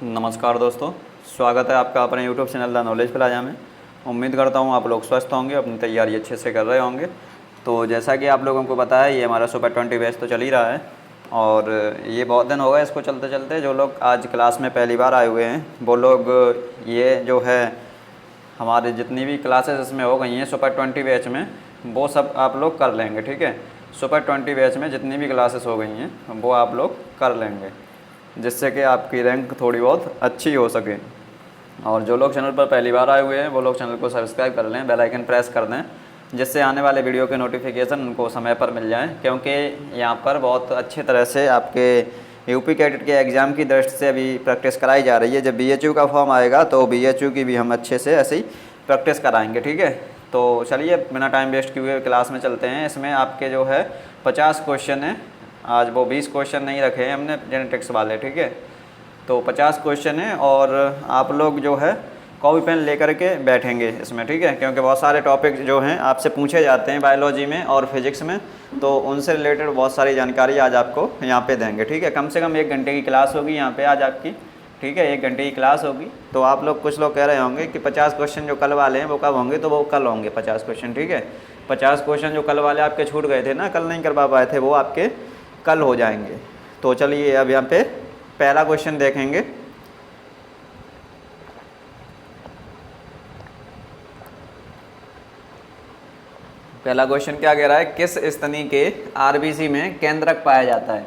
नमस्कार दोस्तों, स्वागत है आपका अपने YouTube channel the knowledge plaza में। उम्मीद करता हूँ आप लोग स्वस्थ होंगे, अपनी तैयारी अच्छे से कर रहे होंगे। तो जैसा कि आप लोगों को पता है, ये हमारा सुपर 20 बैच तो चल ही रहा है और ये बहुत दिन हो गए इसको चलते चलते। जो लोग आज क्लास में पहली बार आए हुए हैं वो लोग ये जो है हमारे जितनी भी क्लासेस इसमें हो गई हैं सुपर 20 बैच में, वो सब आप लोग कर लेंगे। ठीक है, सुपर 20 बैच में जितनी भी क्लासेस हो गई हैं वो आप लोग कर लेंगे, जिससे कि आपकी रैंक थोड़ी बहुत अच्छी हो सके। और जो लोग चैनल पर पहली बार आए हुए हैं वो लोग चैनल को सब्सक्राइब कर लें, बेल आइकन प्रेस कर दें, जिससे आने वाले वीडियो के नोटिफिकेशन उनको समय पर मिल जाएं। क्योंकि यहाँ पर बहुत अच्छी तरह से आपके यूपी कैडेट के एग्ज़ाम की दृष्टि से अभी प्रैक्टिस कराई जा रही है। जब बीएचयू का फॉर्म आएगा तो बीएचयू की भी हम अच्छे से ऐसे ही प्रैक्टिस कराएँगे। ठीक है, तो चलिए बिना टाइम वेस्ट किए हुए क्लास में चलते हैं। इसमें आपके जो है 50 क्वेश्चन हैं। आज वो 20 क्वेश्चन नहीं रखे हैं हमने जेनेटिक्स वाले। ठीक है, तो 50 क्वेश्चन है और आप लोग जो है कॉपी पेन लेकर के बैठेंगे इसमें। ठीक है, क्योंकि बहुत सारे टॉपिक जो हैं आपसे पूछे जाते हैं बायोलॉजी में और फिजिक्स में, तो उनसे रिलेटेड बहुत सारी जानकारी आज आपको यहाँ पे देंगे। ठीक है, कम से कम 1 घंटे की क्लास होगी यहाँ पे आज आपकी। ठीक है, 1 घंटे की क्लास होगी। तो आप लोग कुछ लोग कह रहे होंगे कि 50 क्वेश्चन जो कल वाले हैं वो कब होंगे, तो वो कल होंगे 50 क्वेश्चन। ठीक है, 50 क्वेश्चन जो कल वाले आपके छूट गए थे ना, कल नहीं करवा पाए थे, वो आपके कल हो जाएंगे। तो चलिए अब यहाँ पे पहला क्वेश्चन देखेंगे। पहला क्वेश्चन क्या कह रहा है, किस स्तनी के आरबीसी में केंद्रक पाया जाता है।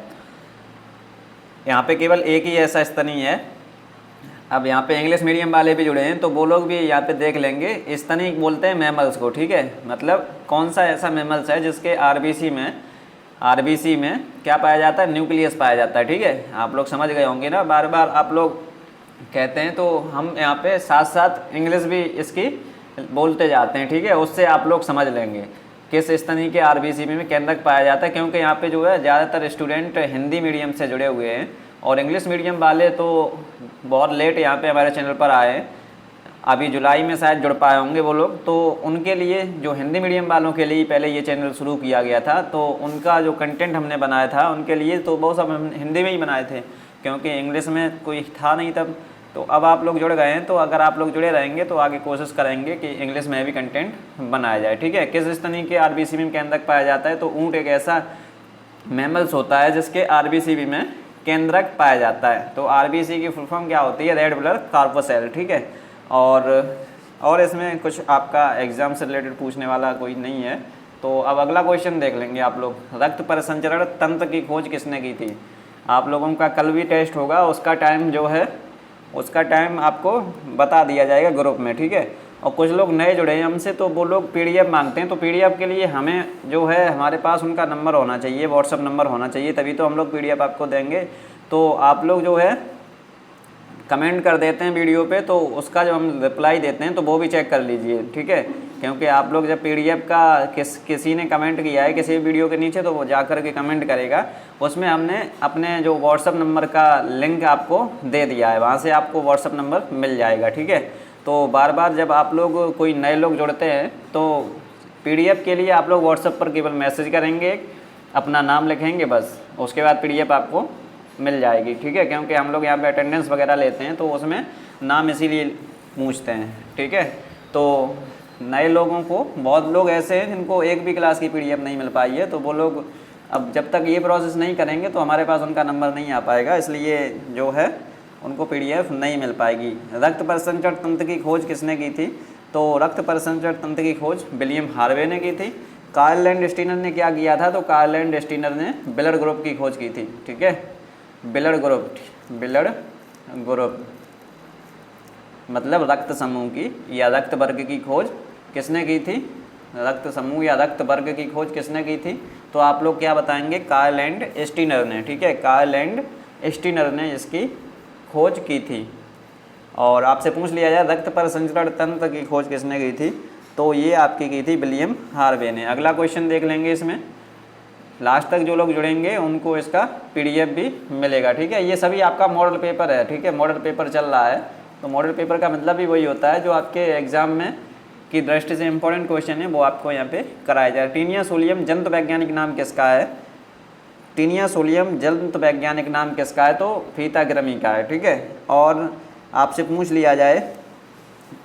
यहाँ पे केवल एक ही ऐसा स्तनी है। अब यहाँ पे इंग्लिश मीडियम वाले भी जुड़े हैं तो वो लोग भी यहाँ पे देख लेंगे। स्तनी बोलते हैं मैमल्स को। ठीक है, मतलब कौन सा ऐसा मैमल्स है जिसके आरबीसी में क्या पाया जाता है, न्यूक्लियस पाया जाता है। ठीक है, आप लोग समझ गए होंगे ना, बार बार आप लोग कहते हैं तो हम यहाँ पे साथ साथ इंग्लिश भी इसकी बोलते जाते हैं। ठीक है, उससे आप लोग समझ लेंगे किस स्तनी के आरबीसी में केंद्रक पाया जाता है। क्योंकि यहाँ पे जो है ज़्यादातर स्टूडेंट हिंदी मीडियम से जुड़े हुए हैं और इंग्लिश मीडियम वाले तो बहुत लेट यहाँ पे हमारे चैनल पर आए हैं। अभी जुलाई में शायद जुड़ पाए होंगे वो लोग। तो उनके लिए, जो हिंदी मीडियम वालों के लिए पहले ये चैनल शुरू किया गया था, तो उनका जो कंटेंट हमने बनाया था उनके लिए तो बहुत सब हम हिंदी में ही बनाए थे, क्योंकि इंग्लिश में कोई था नहीं तब। तो अब आप लोग जुड़ गए हैं, तो अगर आप लोग जुड़े रहेंगे तो आगे कोशिश करेंगे कि इंग्लिश में भी कंटेंट बनाया जाए। ठीक है, किस स्तनी के आरबीसी में केंद्रक पाया जाता है, तो ऊँट एक ऐसा मैमल्स होता है जिसके आरबीसी में केंद्रक पाया जाता है। तो आरबीसी की फुल फॉर्म क्या होती है, रेड ब्लड कार्पोसेल। ठीक है, और इसमें कुछ आपका एग्जाम से रिलेटेड पूछने वाला कोई नहीं है। तो अब अगला क्वेश्चन देख लेंगे आप लोग। रक्त परिसंचरण तंत्र की खोज किसने की थी। आप लोगों का कल भी टेस्ट होगा, उसका टाइम जो है उसका टाइम आपको बता दिया जाएगा ग्रुप में। ठीक है, और कुछ लोग नए जुड़े हैं हमसे तो वो लोग पीडीएफ मांगते हैं। तो पीडीएफ के लिए हमें जो है हमारे पास उनका नंबर होना चाहिए, व्हाट्सअप नंबर होना चाहिए, तभी तो हम लोग पीडीएफ आपको देंगे। तो आप लोग जो है कमेंट कर देते हैं वीडियो पे, तो उसका जब हम रिप्लाई देते हैं तो वो भी चेक कर लीजिए। ठीक है, क्योंकि आप लोग जब पीडीएफ का किसी ने कमेंट किया है किसी वीडियो के नीचे, तो वो जा कर के कमेंट करेगा, उसमें हमने अपने जो व्हाट्सअप नंबर का लिंक आपको दे दिया है, वहाँ से आपको व्हाट्सअप नंबर मिल जाएगा। ठीक है, तो बार बार जब आप लोग कोई नए लोग जुड़ते हैं तो पीडीएफ के लिए आप लोग व्हाट्सएप पर केवल मैसेज करेंगे, अपना नाम लिखेंगे, बस उसके बाद पीडीएफ आपको मिल जाएगी। ठीक है, क्योंकि हम लोग यहाँ पे अटेंडेंस वगैरह लेते हैं तो उसमें नाम इसीलिए पूछते हैं। ठीक है, तो नए लोगों को, बहुत लोग ऐसे हैं जिनको एक भी क्लास की पीडीएफ नहीं मिल पाई है, तो वो लोग अब जब तक ये प्रोसेस नहीं करेंगे तो हमारे पास उनका नंबर नहीं आ पाएगा, इसलिए जो है उनको पीडीएफ नहीं मिल पाएगी। रक्त परिसंचरण तंत्र की खोज किसने की थी, तो रक्त परिसंचरण तंत्र की खोज विलियम हार्वे ने की थी। कार्ल लैंड स्टीनर ने क्या किया था, तो कार्ल लैंड स्टीनर ने ब्लड ग्रुप की खोज की थी। ठीक है, ब्लड ग्रुप मतलब रक्त समूह की या रक्त वर्ग की खोज किसने की थी, रक्त समूह या रक्त वर्ग की खोज किसने की थी, तो आप लोग क्या बताएंगे, कार्ल लैंड स्टीनर ने। ठीक है, कार्ल लैंड स्टीनर ने इसकी खोज की थी। और आपसे पूछ लिया जाए रक्त परिसंचरण तंत्र की खोज किसने की थी, तो ये आपकी की थी विलियम हार्वे ने। अगला क्वेश्चन देख लेंगे। इसमें लास्ट तक जो लोग जुड़ेंगे उनको इसका पीडीएफ भी मिलेगा। ठीक है, ये सभी आपका मॉडल पेपर है। ठीक है, मॉडल पेपर चल रहा है, तो मॉडल पेपर का मतलब भी वही होता है जो आपके एग्जाम में की दृष्टि से इंपॉर्टेंट क्वेश्चन है वो आपको यहाँ पे कराया जाए। टीनिया सोलियम जंतु वैज्ञानिक नाम किसका है, टीनिया सोलियम जंतु वैज्ञानिक नाम किसका है, तो फीताकृमि का है, ठीक है। और आपसे पूछ लिया जाए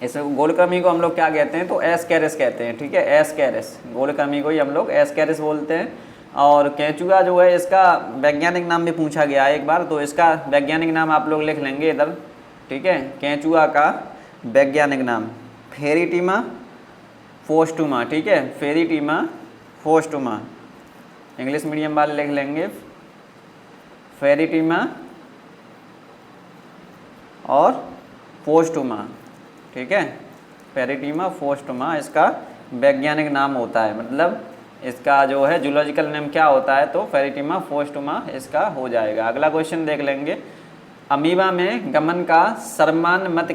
इस गोलकृमि को हम लोग क्या कहते हैं, तो एस्केरिस कहते हैं, ठीक है, एस्केरिस, गोलकृमि को ही हम लोग एस्केरिस बोलते हैं। और केंचुआ जो है इसका वैज्ञानिक नाम भी पूछा गया है एक बार, तो इसका वैज्ञानिक नाम आप लोग लिख लेंगे इधर, ठीक है। केंचुआ का वैज्ञानिक नाम फेरिटिमा पोस्टुमा, ठीक है, फेरिटिमा पोस्टुमा, इंग्लिश मीडियम वाले लिख लेंगे फेरिटिमा और पोस्टुमा, ठीक है, फेरिटिमा पोस्टुमा इसका वैज्ञानिक नाम होता है, मतलब इसका जो है जूलॉजिकल नेम क्या होता है, तो फेरिटिमा पोस्टुमा इसका हो जाएगा। अगला क्वेश्चन देख लेंगे, अमीबा में गमन का सर्वमान्य मत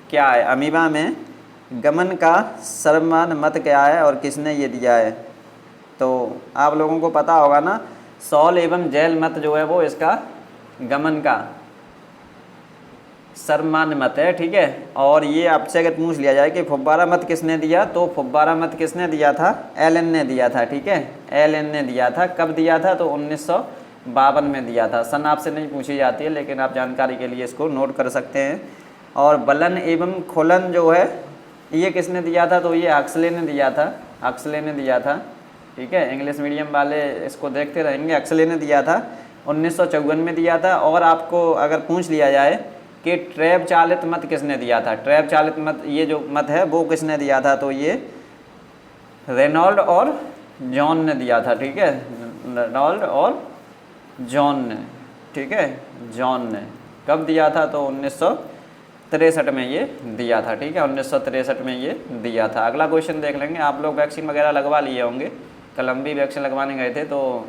क्या है, अमीबा में गमन का सर्वमान्य मत क्या है और किसने ये दिया है, तो आप लोगों को पता होगा ना, सॉल एवं जेल मत जो है वो इसका गमन का सर्वमान्य मत है, ठीक है। और ये आपसे अगर पूछ लिया जाए कि फुब्बारा मत किसने दिया, तो फुब्बारा मत किसने दिया था, एलन ने दिया था, ठीक है, एलन ने दिया था। कब दिया था, तो 1952 में दिया था। सन आपसे नहीं पूछी जाती है, लेकिन आप जानकारी के लिए इसको नोट कर सकते हैं। और बलन एवं खोलन जो है ये किसने दिया था, तो ये हक्सले ने दिया था, हक्सले ने दिया था, ठीक है। इंग्लिश मीडियम वाले इसको देखते रहेंगे, हक्सले ने दिया था, 1954 में दिया था। और आपको अगर पूछ लिया जाए कि ट्रैप चालित मत किसने दिया था, ट्रैप चालित मत ये जो मत है वो किसने दिया था, तो ये रेनॉल्ड और जॉन ने दिया था, ठीक है, रेनॉल्ड और जॉन ने, ठीक है, जॉन ने। कब दिया था, तो 1963 में ये दिया था, ठीक है, 1963 में ये दिया था। अगला क्वेश्चन देख लेंगे, आप लोग वैक्सीन वगैरह लगवा लिए होंगे, कल हम भी वैक्सीन लगवाने गए थे, तो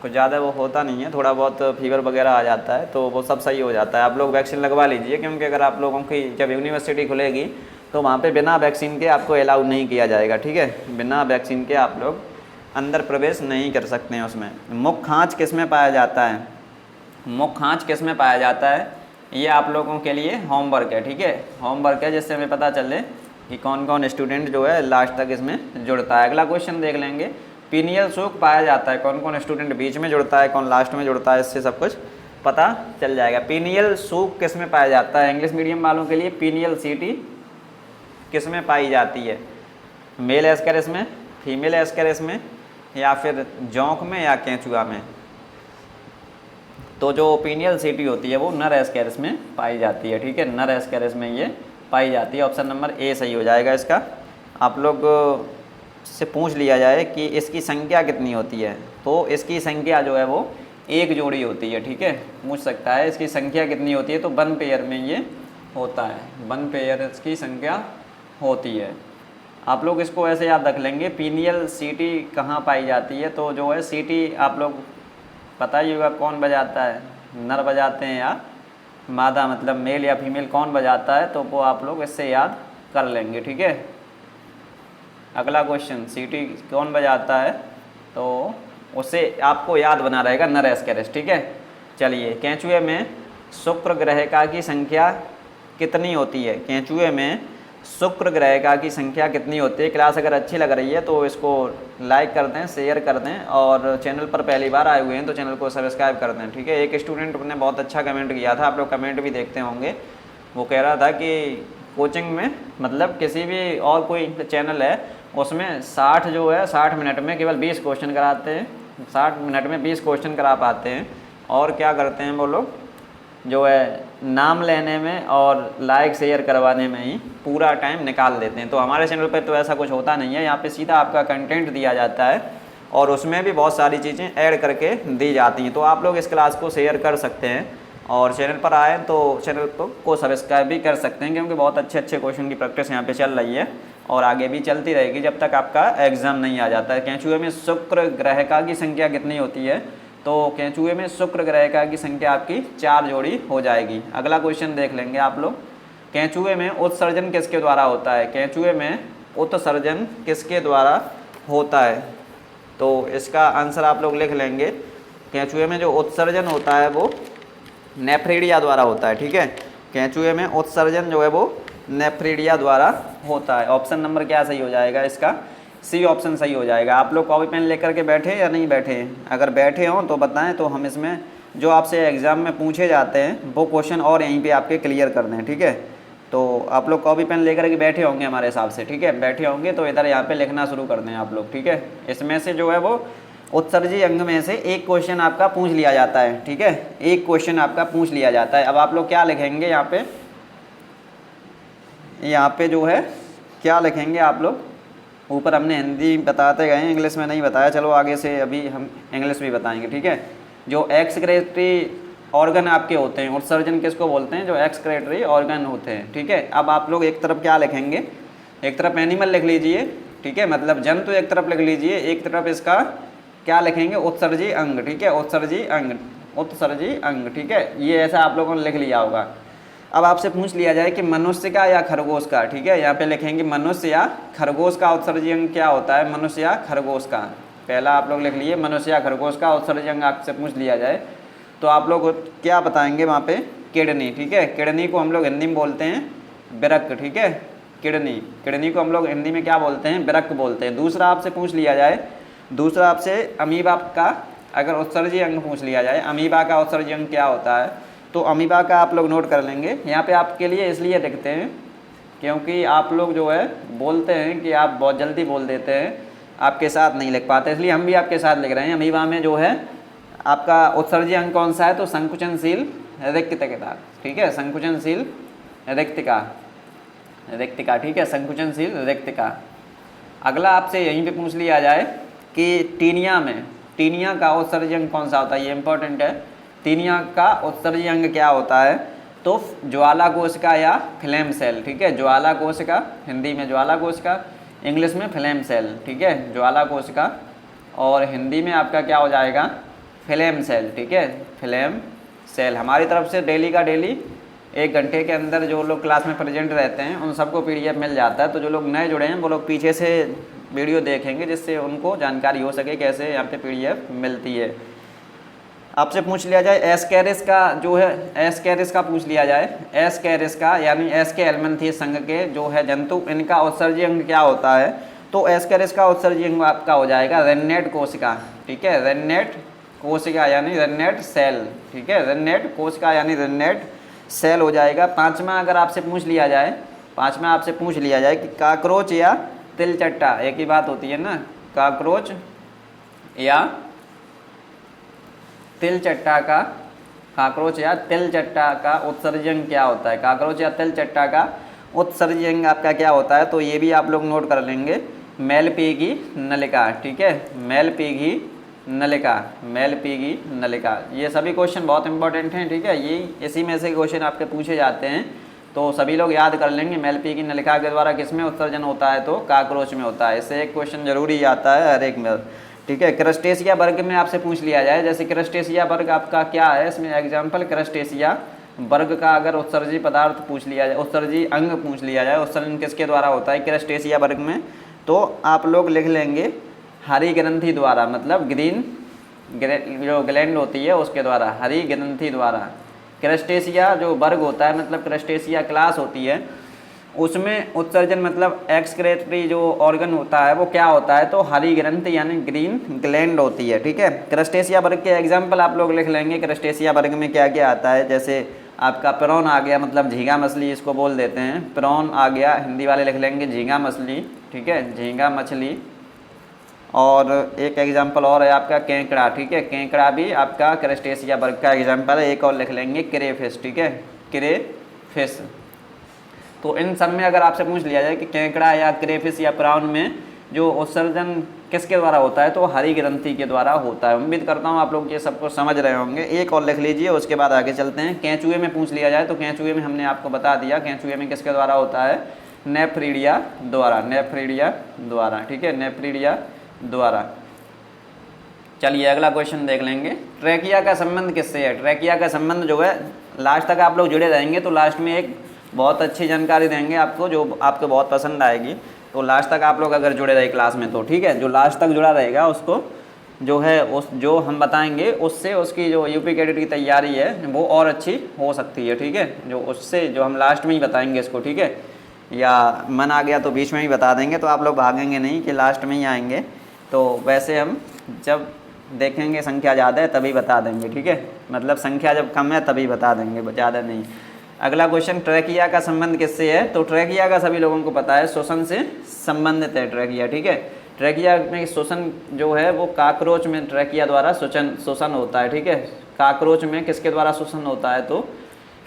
कुछ ज़्यादा वो होता नहीं है, थोड़ा बहुत फीवर वगैरह आ जाता है, तो वो सब सही हो जाता है। आप लोग वैक्सीन लगवा लीजिए, क्योंकि अगर आप लोगों की जब यूनिवर्सिटी खुलेगी तो वहाँ पे बिना वैक्सीन के आपको अलाउ नहीं किया जाएगा, ठीक है, बिना वैक्सीन के आप लोग अंदर प्रवेश नहीं कर सकते हैं उसमें। मुख खाँच किस में पाया जाता है, मुख खाँच किस में पाया जाता है, ये आप लोगों के लिए होमवर्क है, ठीक है, होमवर्क है, जिससे हमें पता चले कि कौन कौन स्टूडेंट जो है लास्ट तक इसमें जुड़ता है। अगला क्वेश्चन देख लेंगे, पीनियल सूख पाया जाता है, कौन कौन स्टूडेंट बीच में जुड़ता है, कौन लास्ट में जुड़ता है, इससे सब कुछ पता चल जाएगा। पीनियल सूख किस में पाया जाता है, इंग्लिश मीडियम वालों के लिए पीनियल सीटी किस में पाई जाती है, मेल एस्केरिस में, फीमेल एस्केरिस में, या फिर जोंक में, या केंचुआ में। तो जो पीनियल सीटी होती है वो नर एस्केरिस में पाई जाती है, ठीक है, नर एस्केरिस में ये पाई जाती है। ऑप्शन नंबर ए सही हो जाएगा इसका। आप लोग से पूछ लिया जाए कि इसकी संख्या कितनी होती है, तो इसकी संख्या जो है वो एक जोड़ी होती है, ठीक है, पूछ सकता है इसकी संख्या कितनी होती है, तो 1 पेयर में ये होता है, 1 पेयर इसकी संख्या होती है। आप लोग इसको ऐसे याद रख लेंगे, पीनियल सीटी कहाँ पाई जाती है, तो जो है सीटी आप लोग पता ही होगा कौन बजाता है, नर बजाते हैं या मादा, मतलब मेल या फीमेल कौन बजाता है, तो वो आप लोग इससे याद कर लेंगे, ठीक है। अगला क्वेश्चन, सीटी कौन बजाता है, तो उससे आपको याद बना रहेगा नर एस्केरिस, ठीक है। चलिए, केंचुए में शुक्र ग्रहिका की संख्या कितनी होती है, केंचुए में शुक्र ग्रहिका की संख्या कितनी होती है। क्लास अगर अच्छी लग रही है तो इसको लाइक कर दें, शेयर कर दें, और चैनल पर पहली बार आए हुए हैं तो चैनल को सब्सक्राइब कर दें, ठीक है। एक स्टूडेंट ने बहुत अच्छा कमेंट किया था, आप लोग कमेंट भी देखते होंगे, वो कह रहा था कि कोचिंग में, मतलब किसी भी और कोई चैनल है उसमें 60 जो है 60 मिनट में केवल 20 क्वेश्चन कराते हैं, 60 मिनट में 20 क्वेश्चन करा पाते हैं, और क्या करते हैं वो लोग जो है नाम लेने में और लाइक शेयर करवाने में ही पूरा टाइम निकाल देते हैं। तो हमारे चैनल पर तो ऐसा कुछ होता नहीं है, यहाँ पे सीधा आपका कंटेंट दिया जाता है और उसमें भी बहुत सारी चीज़ें ऐड करके दी जाती हैं। तो आप लोग इस क्लास को शेयर कर सकते हैं और चैनल पर आए तो चैनल को सब्सक्राइब भी कर सकते हैं, क्योंकि बहुत अच्छे अच्छे क्वेश्चन की प्रैक्टिस यहाँ पे चल रही है और आगे भी चलती रहेगी जब तक आपका एग्ज़ाम नहीं आ जाता है। केंचुए में शुक्र ग्रहिका की संख्या कितनी होती है, तो केंचुए में शुक्र ग्रहिका की संख्या आपकी 4 जोड़ी हो जाएगी। अगला क्वेश्चन देख लेंगे आप लोग, केंचुए में उत्सर्जन किसके द्वारा होता है, केंचुए में उत्सर्जन किसके द्वारा होता है, तो इसका आंसर आप लोग लिख लेंगे। केंचुए में जो उत्सर्जन होता है वो नेफ्रीडिया द्वारा होता है, ठीक है। केंचुए में उत्सर्जन जो है वो नेफ्रीडिया द्वारा होता है। ऑप्शन नंबर क्या सही हो जाएगा इसका, सी ऑप्शन सही हो जाएगा। आप लोग कॉपी पेन लेकर के बैठे या नहीं बैठे? अगर बैठे हों तो बताएं, तो हम इसमें जो आपसे एग्ज़ाम में पूछे जाते हैं वो क्वेश्चन और यहीं पे आपके क्लियर कर दें, ठीक है। तो आप लोग कॉपी पेन लेकर के बैठे होंगे हमारे हिसाब से, ठीक है। बैठे होंगे तो इधर यहाँ पे लिखना शुरू कर दें आप लोग, ठीक है। इसमें से जो है वो उत्सर्जी अंग में से एक क्वेश्चन आपका पूछ लिया जाता है, ठीक है। एक क्वेश्चन आपका पूछ लिया जाता है। अब आप लोग क्या लिखेंगे यहाँ पे जो है क्या लिखेंगे आप लोग? ऊपर हमने हिंदी बताते गए, इंग्लिश में नहीं बताया। चलो आगे से अभी हम इंग्लिश भी बताएंगे, ठीक है। जो एक्सक्रेटरी ऑर्गन आपके होते हैं, उत्सर्जन किसको बोलते हैं? जो एक्सक्रेटरी ऑर्गन होते हैं, ठीक है। अब आप लोग एक तरफ क्या लिखेंगे? एक तरफ एनिमल लिख लीजिए, ठीक है, मतलब जंतु एक तरफ लिख लीजिए, एक तरफ इसका क्या लिखेंगे? उत्सर्जी अंग, ठीक है, उत्सर्जी अंग, उत्सर्जी अंग, ठीक है। ये ऐसा आप लोगों ने लिख लिया होगा। अब आपसे पूछ लिया जाए कि मनुष्य का या खरगोश का, ठीक है, यहाँ पे लिखेंगे मनुष्य या खरगोश का उत्सर्जी अंग क्या होता है? मनुष्य या खरगोश का। पहला आप लोग लिख लिए मनुष्य या खरगोश का उत्सर्जी अंग आपसे पूछ लिया जाए तो आप लोग क्या बताएंगे वहाँ पे? किडनी, ठीक है। किडनी को हम लोग हिंदी में बोलते हैं वृक्क, ठीक है। किडनी, किडनी को हम लोग हिंदी में क्या बोलते हैं? वृक्क बोलते हैं। दूसरा आपसे पूछ लिया जाए, दूसरा आपसे अमीबा का अगर उत्सर्जी अंग पूछ लिया जाए, अमीबा का उत्सर्जी अंग क्या होता है? तो अमीबा का आप लोग नोट कर लेंगे। यहाँ पे आपके लिए इसलिए लिखते हैं क्योंकि आप लोग जो है बोलते हैं कि आप बहुत जल्दी बोल देते हैं, आपके साथ नहीं लिख पाते, इसलिए हम भी आपके साथ लिख रहे हैं। अमीबा में जो है आपका उत्सर्जी अंग कौन सा है? तो संकुचनशील रिक्तिका, ठीक है, संकुचनशील रिक्तिका, रिक्तिका, ठीक है, संकुचनशील रिक्तिका। अगला आपसे यहीं पे पूछ लिया जाए कि टीनिया में, टीनिया का उत्सर्जी अंग कौन सा होता है? ये इंपॉर्टेंट है। टीनिया का उत्सर्जी अंग क्या होता है? तो ज्वाला कोशिका या फ्लेम सेल, ठीक है, ज्वाला कोशिका, हिंदी में ज्वाला कोशिका, इंग्लिश में फ्लेम सेल, ठीक है, ज्वाला कोशिका, और हिंदी में आपका क्या हो जाएगा? फ्लेम सेल, ठीक है, फ्लेम सेल। हमारी तरफ से डेली का डेली 1 घंटे के अंदर जो लोग क्लास में प्रेजेंट रहते हैं उन सबको PDF मिल जाता है। तो जो लोग नए जुड़े हैं वो लोग पीछे से वीडियो देखेंगे जिससे उनको जानकारी हो सके कैसे यहाँ पे PDF मिलती है। आपसे पूछ लिया जाए एस्केरिस का, जो है एस्केरिस का पूछ लिया जाए, एस्केरिस का यानी एस्के एल्मंथियस संघ के जो है जंतु, इनका उत्सर्जी अंग क्या होता है? तो एस्केरिस का उत्सर्जी अंग आपका हो जाएगा रेन्नेट कोशिका, ठीक है, रेन्नेट कोशिका यानी रेन्नेट सेल, ठीक है, रेन्नेट कोशिका यानी रेन्नेट सेल हो जाएगा। पांचवा अगर आपसे पूछ लिया जाए, पांचवा आपसे पूछ लिया जाए कि काकरोच या तिलचट्टा, एक ही बात होती है ना, काकरोच या तिलचट्टा का, काकरोच या तिलचट्टा का उत्सर्जी अंग क्या होता है? काकरोच या तिलचट्टा का उत्सर्जी अंग आपका क्या होता है? तो ये भी आप लोग नोट कर लेंगे, मेलपीगी नलिका, ठीक है, मेलपीगी नलिका, मेलपीगी नलिका। ये सभी क्वेश्चन बहुत इंपॉर्टेंट हैं, ठीक है, ये इसी में से क्वेश्चन आपके पूछे जाते हैं, तो सभी लोग याद कर लेंगे। मेलपीगी नलिका के द्वारा किसमें उत्सर्जन होता है? तो काकरोच में होता है। इससे एक क्वेश्चन जरूरी आता है हर एक में, ठीक है। क्रस्टेशिया वर्ग में आपसे पूछ लिया जाए, जैसे क्रस्टेशिया वर्ग आपका क्या है, इसमें एग्जाम्पल क्रस्टेशिया वर्ग का अगर उत्सर्जी पदार्थ पूछ लिया जाए, उत्सर्जी अंग पूछ लिया जाए, उत्सर्जन किसके द्वारा होता है क्रस्टेशिया वर्ग में? तो आप लोग लिख लेंगे हरी ग्रंथि द्वारा, मतलब ग्रीन जो ग्लैंड होती है उसके द्वारा, हरी ग्रंथि द्वारा। क्रस्टेशिया जो वर्ग होता है मतलब क्रस्टेशिया क्लास होती है, उसमें उत्सर्जन मतलब एक्सक्रेटरी जो ऑर्गन होता है वो क्या होता है? तो हरी ग्रंथि यानी ग्रीन ग्लैंड होती है, ठीक है। क्रस्टेशिया वर्ग के एग्जाम्पल आप लोग लिख लेंगे। क्रस्टेशिया वर्ग में क्या क्या आता है? जैसे आपका प्रॉन आ गया, मतलब झींगा मछली इसको बोल देते हैं, प्रॉन आ गया, हिंदी वाले लिख लेंगे झींगा मछली, ठीक है, झींगा मछली। और एक एग्जाम्पल और है आपका केंकड़ा, ठीक है, केंकड़ा भी आपका क्रस्टेशिया वर्ग का एग्जाम्पल है। एक और लिख लेंगे क्रेफिश, ठीक है, क्रेफिश। तो इन सब में अगर आपसे पूछ लिया जाए कि केंकड़ा या क्रेफिश या प्राउन में जो उत्सर्जन किसके द्वारा होता है? तो हरी ग्रंथि के द्वारा होता है। उम्मीद करता हूँ आप लोग ये सबको समझ रहे होंगे। एक और लिख लीजिए, उसके बाद आगे चलते हैं। केंचुए में पूछ लिया जाए तो केंचुए में हमने आपको बता दिया, केंचुए में किसके द्वारा होता है? नेफ्रीडिया द्वारा, नेफ्रीडिया द्वारा, ठीक है, नेफ्रीडिया द्वारा। चलिए अगला क्वेश्चन देख लेंगे। ट्रैकिया का संबंध किससे है? ट्रैकिया का संबंध जो है, लास्ट तक आप लोग जुड़े रहेंगे तो लास्ट में एक बहुत अच्छी जानकारी देंगे आपको जो आपको बहुत पसंद आएगी। तो लास्ट तक आप लोग अगर जुड़े रहे क्लास में तो ठीक है, जो लास्ट तक जुड़ा रहेगा उसको जो है उस जो हम बताएंगे उससे उसकी जो यूपी कैडेट की तैयारी है वो और अच्छी हो सकती है, ठीक है, जो उससे जो हम लास्ट में ही बताएंगे इसको, ठीक है। या मन आ गया तो बीच में ही बता देंगे, तो आप लोग भागेंगे नहीं कि लास्ट में ही आएंगे। तो वैसे हम जब देखेंगे संख्या ज़्यादा है तभी बता देंगे, ठीक है, मतलब संख्या जब कम है तभी बता देंगे, ज़्यादा नहीं। अगला क्वेश्चन, ट्रैकिया का संबंध किससे है? तो ट्रैकिया का सभी लोगों को पता है, श्वसन से संबंधित है ट्रैकिया, ठीक है। ट्रैकिया में श्वसन जो है वो काकरोच में ट्रैकिया द्वारा श्वसन होता है, ठीक है। काकरोच में किसके द्वारा श्वसन होता है? तो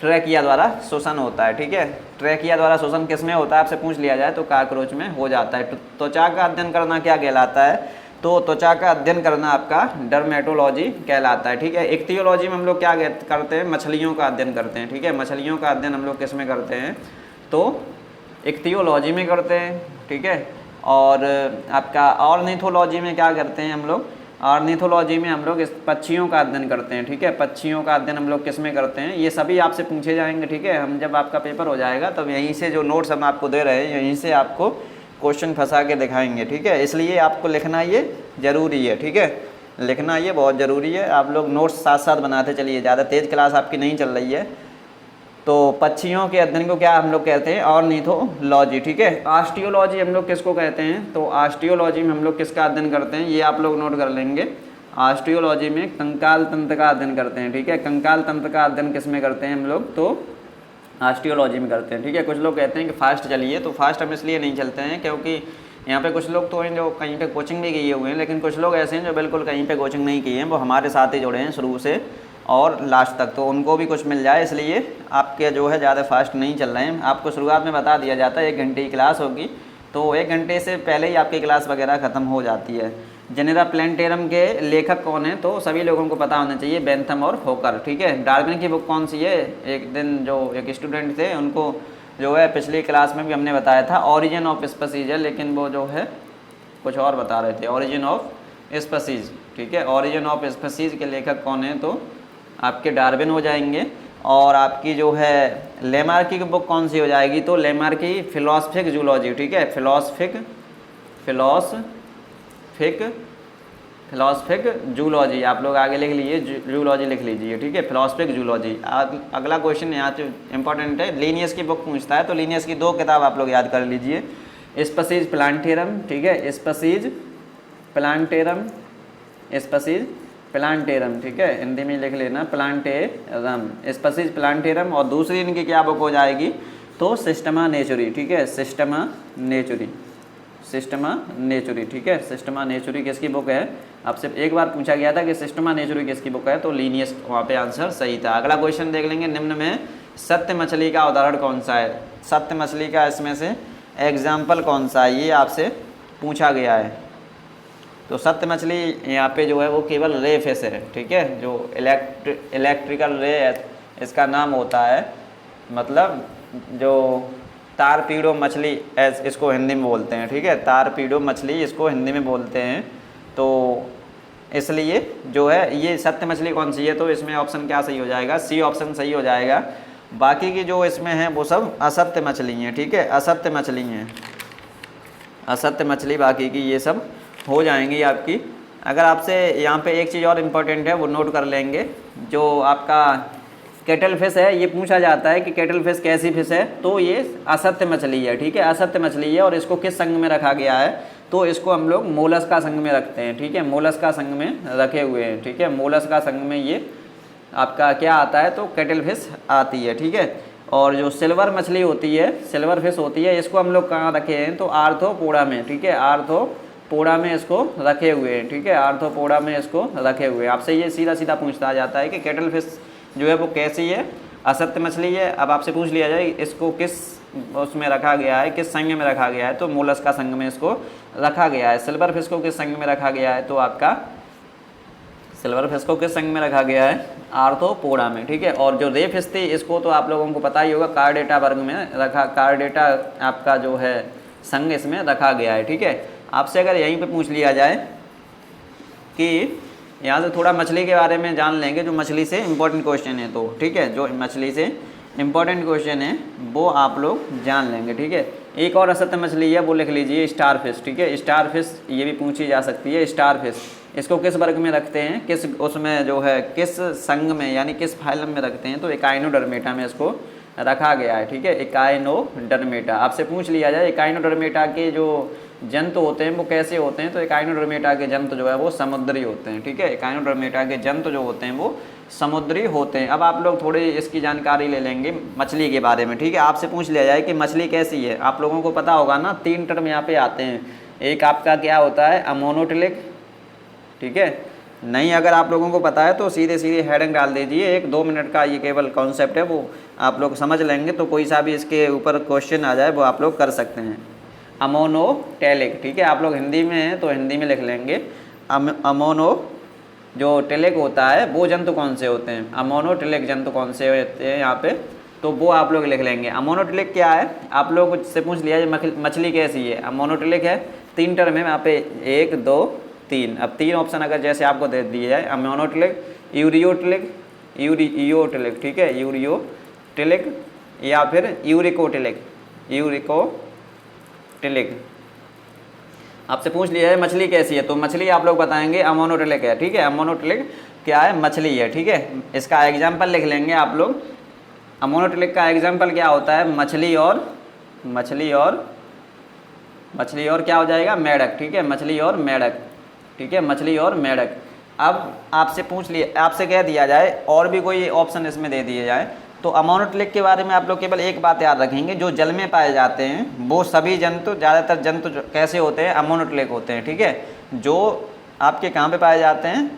ट्रैकिया द्वारा श्वसन होता है, ठीक है। ट्रैकिया द्वारा श्वसन किस में होता है आपसे पूछ लिया जाए तो काकरोच में हो जाता है। त्वचा का अध्ययन करना क्या कहलाता है? तो त्वचा का अध्ययन करना आपका डर्मेटोलॉजी कहलाता है, ठीक है। इक्तियोलॉजी में हम लोग क्या करते हैं? मछलियों का अध्ययन करते हैं, ठीक है। मछलियों का अध्ययन हम लोग किस में करते हैं? तो इक्तियोलॉजी में करते हैं, ठीक है। और आपका ऑर्निथोलॉजी में क्या करते हैं हम लोग? ऑर्निथोलॉजी में हम लोग इस पक्षियों का अध्ययन करते हैं, ठीक है। पक्षियों का अध्ययन हम लोग किस में करते हैं? ये सभी आपसे पूछे जाएंगे, ठीक है। हम जब आपका पेपर हो जाएगा तब यहीं से जो नोट्स हम आपको दे रहे हैं यहीं से आपको क्वेश्चन फंसा के दिखाएंगे, ठीक है। इसलिए आपको लिखना ये ज़रूरी है, ठीक है, लिखना ये बहुत ज़रूरी है। आप लोग नोट्स साथ साथ बनाते चलिए, ज़्यादा तेज़ क्लास आपकी नहीं चल रही है। तो पक्षियों के अध्ययन को क्या हम लोग कहते हैं? ऑर्निथोलॉजी, ठीक है। ऑस्टियोलॉजी हम लोग किसको कहते हैं? तो ऑस्टियोलॉजी में हम लोग किसका अध्ययन करते हैं? ये आप लोग नोट कर लेंगे। ऑस्टियोलॉजी में कंकाल तंत्र का अध्ययन करते हैं, ठीक है। कंकाल तंत्र का अध्ययन किस में करते हैं हम लोग? तो ऑस्टियोलॉजी में करते हैं, ठीक है। कुछ लोग कहते हैं कि फास्ट चलिए, तो फास्ट हम इसलिए नहीं चलते हैं क्योंकि यहाँ पे कुछ लोग तो हैं जो कहीं पे कोचिंग भी किए हुए हैं, लेकिन कुछ लोग ऐसे हैं जो बिल्कुल कहीं पे कोचिंग नहीं किए हैं, वो हमारे साथ ही जुड़े हैं शुरू से और लास्ट तक, तो उनको भी कुछ मिल जाए इसलिए आपके जो है ज़्यादा फास्ट नहीं चल रहे हैं। आपको शुरुआत में बता दिया जाता है 1 घंटे की क्लास होगी, तो 1 घंटे से पहले ही आपकी क्लास वगैरह ख़त्म हो जाती है। जेनेरा प्लैनेटेरम के लेखक कौन है? तो सभी लोगों को पता होना चाहिए, बेंथम और होकर, ठीक है। डार्विन की बुक कौन सी है? एक दिन जो एक स्टूडेंट थे उनको जो है पिछली क्लास में भी हमने बताया था ऑरिजिन ऑफ स्पीसीज है, लेकिन वो जो है कुछ और बता रहे थे, ऑरिजिन ऑफ स्पीसीज, ठीक है। ऑरिजिन ऑफ स्पीसीज के लेखक कौन है? तो आपके डार्विन हो जाएंगे। और आपकी जो है लेमार्की की बुक कौन सी हो जाएगी? तो लेमार्की फिलोसफिक जूलॉजी, ठीक है। फिलोसफिक जूलॉजी आप लोग आगे लिख लीजिए, जूलॉजी लिख लीजिए, ठीक है, फिलोसफिक जूलॉजी। अगला क्वेश्चन यहाँ से इंपॉर्टेंट है, लीनियस की बुक पूछता है, तो लीनियस की 2 किताब आप लोग याद कर लीजिए, स्पीसीज प्लांटेरम, ठीक है, स्पीसीज प्लांटेरम, ठीक है, हिंदी में लिख लेना प्लांटेरम, स्पीसीज प्लांटेरम। और दूसरी इनकी क्या बुक हो जाएगी? तो सिस्टमा नेचुरी, ठीक है, सिस्टमा नेचुरी, ठीक है। सिस्टमा नेचुरी किसकी बुक है? आपसे एक बार पूछा गया था कि सिस्टमा नेचुरी किसकी बुक है, तो लीनियस, वहाँ पे आंसर सही था। अगला क्वेश्चन देख लेंगे, निम्न में सत्य मछली का उदाहरण कौन सा है? सत्य मछली का इसमें से एग्जाम्पल कौन सा है, ये आपसे पूछा गया है। तो सत्य मछली यहाँ पे जो है वो केवल रे फिश है, ठीक है, जो इलेक्ट्रिकल रे इसका नाम होता है, मतलब जो तारपीडो मछली इसको हिंदी में बोलते हैं, ठीक है, तारपीडो मछली इसको हिंदी में बोलते हैं। तो इसलिए जो है ये सत्य मछली कौन सी है? तो इसमें ऑप्शन क्या सही हो जाएगा? सी ऑप्शन सही हो जाएगा। बाकी की जो इसमें है वो सब असत्य मछली हैं, ठीक है, असत्य मछली हैं, असत्य मछली बाकी की ये सब हो जाएंगी आपकी। अगर आपसे यहाँ पे एक चीज़ और इम्पोर्टेंट है वो नोट कर लेंगे, जो आपका केटल फिश है, ये पूछा जाता है कि केटल फिश कैसी फिश है? तो ये असत्य मछली है, ठीक है, असत्य मछली है। और इसको किस संघ में रखा गया है? तो इसको हम लोग मोलस्का संघ में रखते हैं, ठीक है, मोलस्का संघ में रखे हुए हैं, ठीक है, मोलस्का संघ में ये आपका क्या आता है? तो केटल फिश आती है, ठीक है। और जो सिल्वर मछली होती है, सिल्वर फिश होती है, इसको हम लोग कहाँ रखे हैं? तो आर्थ्रोपोडा में, ठीक है, आर्थ्रोपोडा में इसको रखे हुए हैं, ठीक है, आर्थ्रोपोडा में इसको रखे हुए हैं। आपसे ये सीधा सीधा पूछता जाता है कि केटल फिश जो है वो कैसी है? असत्य मछली है। अब आपसे पूछ लिया जाए इसको किस उसमें रखा गया है, किस संघ में रखा गया है? तो मोलस्का संघ में इसको रखा गया है। सिल्वर फिश को किस संघ में रखा गया है? तो आपका सिल्वर फिश को किस संघ में रखा गया है? आर्थ्रोपोडा में, ठीक है। और जो रे फिश थी इसको तो आप लोगों को पता ही होगा, कार्डेटा वर्ग में रखा, कार्डेटा आपका जो है संघ इसमें रखा गया है, ठीक है। आपसे अगर यहीं पे पूछ लिया जाए कि यहाँ से थोड़ा मछली के बारे में जान लेंगे, जो मछली से इम्पोर्टेंट क्वेश्चन है, तो ठीक है, जो मछली से इम्पोर्टेंट क्वेश्चन है वो आप लोग जान लेंगे, ठीक है। एक और असत्य मछली है वो लिख लीजिए, स्टार फिश, ठीक है, स्टार फिश ये भी पूछी जा सकती है। स्टार फिश इसको किस वर्ग में रखते हैं? किस उसमें जो है किस संघ में यानी किस फाइलम में रखते हैं? तो एकाइनोडर्मेटा में इसको रखा गया है, ठीक है, इकाइनोडर्मेटा। आपसे पूछ लिया जाए इकाइनोडर्मेटा के जो जंतु होते हैं वो कैसे होते हैं, तो इकाइनोडर्मेटा के जंतु जो है वो समुद्री होते हैं, ठीक है, इकाइनोडर्मेटा के जंतु जो होते हैं वो समुद्री होते हैं। अब आप लोग थोड़ी इसकी जानकारी ले लेंगे मछली के बारे में, ठीक है। आपसे पूछ लिया जाए कि मछली कैसी है, आप लोगों को पता होगा ना, 3 टर्म यहाँ पे आते हैं। एक आपका क्या होता है, अमोनोटिलिक, ठीक है, नहीं अगर आप लोगों को पता है तो सीधे सीधे हेडिंग डाल दीजिए, 1-2 मिनट का ये केवल कॉन्सेप्ट है, वो आप लोग समझ लेंगे तो कोई सा भी इसके ऊपर क्वेश्चन आ जाए वो आप लोग कर सकते हैं। अमोनोटेलिक, ठीक है, आप लोग हिंदी में हैं तो हिंदी में लिख लेंगे। अमोनो जो टेलिक होता है वो जंतु कौन से होते हैं, अमोनोटेलिक जंतु कौन से होते हैं यहाँ पे, तो वो आप लोग लिख लेंगे। अमोनोटेलिक क्या है, आप लोग से पूछ लिया मछली कैसी है, अमोनोटेलिक है, 3 टर्म है यहाँ पे, 1 2 3। अब 3 ऑप्शन अगर जैसे आपको दे दिए जाए, अमोनोटेलिक, यूरियोटेलिक, यूरियोटेलिक, ठीक है, यूरियोटेलिक या फिर यूरिकोटेलिक, यूरिकोटेलिक। आपसे पूछ लिया है मछली कैसी है, तो मछली आप लोग बताएंगे अमोनोटेलिक है, ठीक है, अमोनोटेलिक क्या है, मछली है, ठीक है। इसका एग्जाम्पल लिख लेंगे आप लोग। अमोनोटेलिक का एग्जाम्पल क्या होता है, मछली और क्या हो जाएगा, मेढक, ठीक है, मछली और मेढक, ठीक है, मछली और मेढक। अब आपसे पूछ लिया, आपसे कह दिया जाए और भी कोई ऑप्शन इसमें दे दिए जाए, तो अमोनोटेलिक के बारे में आप लोग केवल एक बात याद रखेंगे, जो जल में पाए जाते हैं वो सभी जंतु, ज़्यादातर जंतु कैसे होते हैं, अमोनोटेलिक होते हैं, ठीक है। जो आपके कहाँ पे पाए जाते हैं,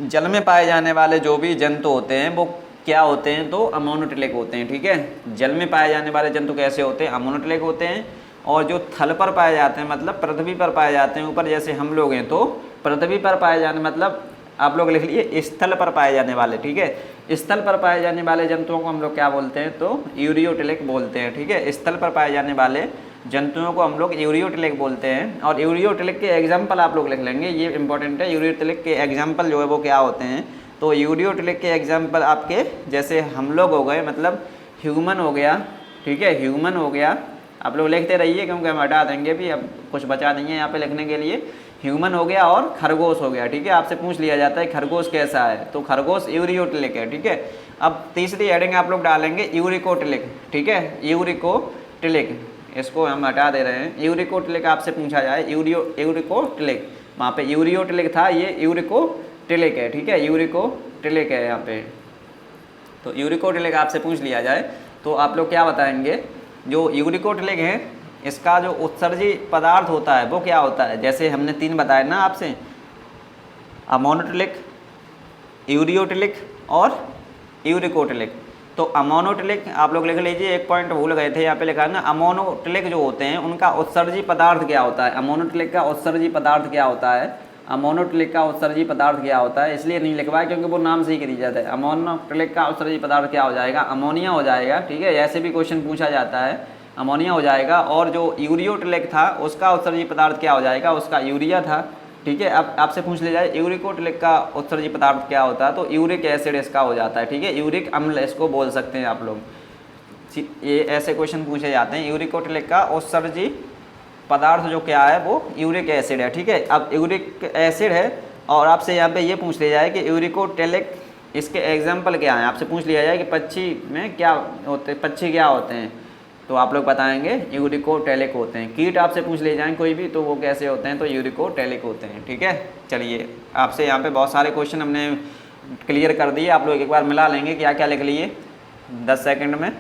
जल में पाए जाने वाले जो भी जंतु होते हैं वो क्या होते हैं, तो अमोनोटेलिक होते हैं, ठीक है। जल में पाए जाने वाले जंतु कैसे होते हैं, अमोनोटेलिक होते हैं। और जो थल पर पाए जाते हैं, मतलब पृथ्वी पर पाए जाते हैं, ऊपर जैसे हम लोग हैं, तो पृथ्वी पर पाए जाने मतलब आप लोग लिख लिए स्थल पर पाए जाने वाले, ठीक है, स्थल पर पाए जाने वाले जंतुओं को हम लोग क्या बोलते हैं, तो यूरियोटेलिक बोलते हैं, ठीक है। स्थल पर पाए जाने वाले जंतुओं को हम लोग यूरियोटेलिक बोलते हैं। और यूरियोटेलिक के एग्जाम्पल आप लोग लिख लेंगे, ये इंपॉर्टेंट है। यूरियोटेलिक के एग्जाम्पल जो है वो क्या होते हैं, तो यूरियोटेलिक के एग्जाम्पल आपके जैसे हम लोग हो गए, मतलब ह्यूमन हो गया, ठीक है, ह्यूमन हो गया। आप लोग लिखते रहिए क्योंकि हम हटा देंगे भी, अब कुछ बचा नहीं है यहाँ पे लिखने के लिए। ह्यूमन हो गया और खरगोश हो गया, ठीक है। आपसे पूछ लिया जाता है खरगोश कैसा है, तो खरगोश यूरियोटेलिक है, ठीक है। अब तीसरी हेडिंग आप लोग डालेंगे यूरिकोटेलिक, ठीक है, यूरिकोटेलिक, इसको हम हटा दे रहे हैं। यूरिकोटेलिक आपसे पूछा जाए, यूरिकोटेलिक, वहाँ पे यूरियोटेलिक था, ये यूरिकोटेलिक है, ठीक है, यूरिकोटेलिक है यहाँ पे। तो यूरिकोटेलिक आपसे पूछ लिया जाए तो आप लोग क्या बताएंगे, जो यूरिकोटेलिक है इसका जो उत्सर्जी पदार्थ होता है वो क्या होता है, जैसे हमने 3 बताए ना आपसे, अमोनोटेलिक, यूरियोटेलिक और यूरिकोटेलिक। तो अमोनोटेलिक आप लोग लिख लीजिए, एक पॉइंट भूल गए थे, यहाँ पे लिखा है ना, अमोनोटेलिक जो होते हैं उनका उत्सर्जी पदार्थ क्या होता है, अमोनोटेलिक का उत्सर्जी पदार्थ क्या होता है, अमोनोटेलिक का उत्सर्जी पदार्थ क्या होता है, इसलिए नहीं लिखवाया क्योंकि वो नाम से ही करी जाता है। अमोनोटेलिक का उत्सर्जी पदार्थ क्या हो जाएगा, अमोनिया हो जाएगा, ठीक है, ऐसे भी क्वेश्चन पूछा जाता है, अमोनिया हो जाएगा। और जो यूरियोटेलिक था उसका उत्सर्जी पदार्थ क्या हो जाएगा, उसका यूरिया था, ठीक है। अब आपसे पूछ लिया जाए यूरिकोटेलिक का उत्सर्जी पदार्थ क्या होता है, तो यूरिक एसिड इसका हो जाता है, ठीक है, यूरिक अम्ल इसको बोल सकते हैं आप लोग। ये ऐसे क्वेश्चन पूछे जाते हैं। यूरिकोटेलिक का उत्सर्जी पदार्थ जो क्या है वो यूरिक एसिड है, ठीक है। अब यूरिक एसिड है और आपसे यहाँ पे ये पूछ लिया जाए कि यूरिकोटेलिक इसके एग्जाम्पल क्या हैं, आपसे पूछ लिया जाए कि पक्षी में क्या होते हैं, पक्षी क्या होते हैं, तो आप लोग बताएंगे यूरिकोटेलिक होते हैं। कीट आपसे पूछ ले जाएं कोई भी तो वो कैसे होते हैं, तो यूरिकोटेलिक होते हैं, ठीक है। चलिए आपसे यहाँ पे बहुत सारे क्वेश्चन हमने क्लियर कर दिए, आप लोग एक बार मिला लेंगे क्या क्या लिख लिए 10 सेकंड में।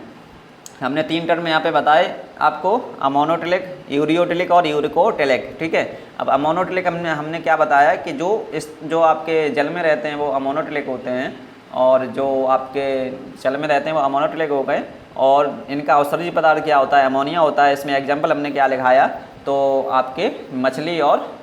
हमने 3 टर्म यहाँ पे बताए आपको, अमोनोटेलिक, यूरियोटेलिक और यूरिकोटेलिक, ठीक है। अब अमोनोटेलिक हमने क्या बताया कि जो आपके जल में रहते हैं वो अमोनोटेलिक होते हैं, और जो आपके जल में रहते हैं वो अमोनोटेलिक हो गए, और इनका उत्सर्जी पदार्थ क्या होता है, अमोनिया होता है। इसमें एग्जाम्पल हमने क्या लिखाया, तो आपके मछली और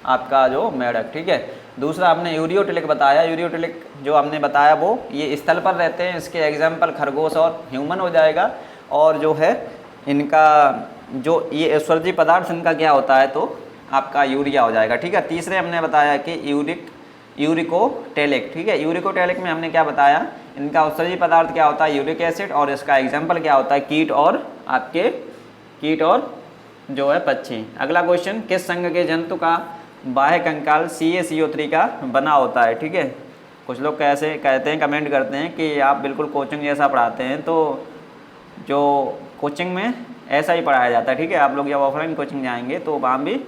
आपका जो मेढक, ठीक है। दूसरा हमने यूरियोटेलिक बताया, यूरियोटेलिक जो हमने बताया वो ये स्थल पर रहते हैं, इसके एग्जाम्पल खरगोश और ह्यूमन हो जाएगा। और जो है इनका जो ये उत्सर्जी पदार्थ इनका क्या होता है, तो आपका यूरिया हो जाएगा, ठीक है। तीसरे हमने बताया कि यूरिकोटेलिक, ठीक है। यूरिकोटेलिक में हमने क्या बताया, इनका उत्सर्जी पदार्थ क्या होता है, यूरिक एसिड, और इसका एग्जाम्पल क्या होता है, कीट और जो है पक्षी। अगला क्वेश्चन, किस संघ के जंतु का बाह्य कंकाल CaCO3 का बना होता है, ठीक है। कुछ लोग कैसे कहते हैं, कमेंट करते हैं कि आप बिल्कुल कोचिंग जैसा पढ़ाते हैं, तो जो कोचिंग में ऐसा ही पढ़ाया जाता है, ठीक है। आप लोग जब ऑफलाइन कोचिंग जाएंगे तो वहाँ भी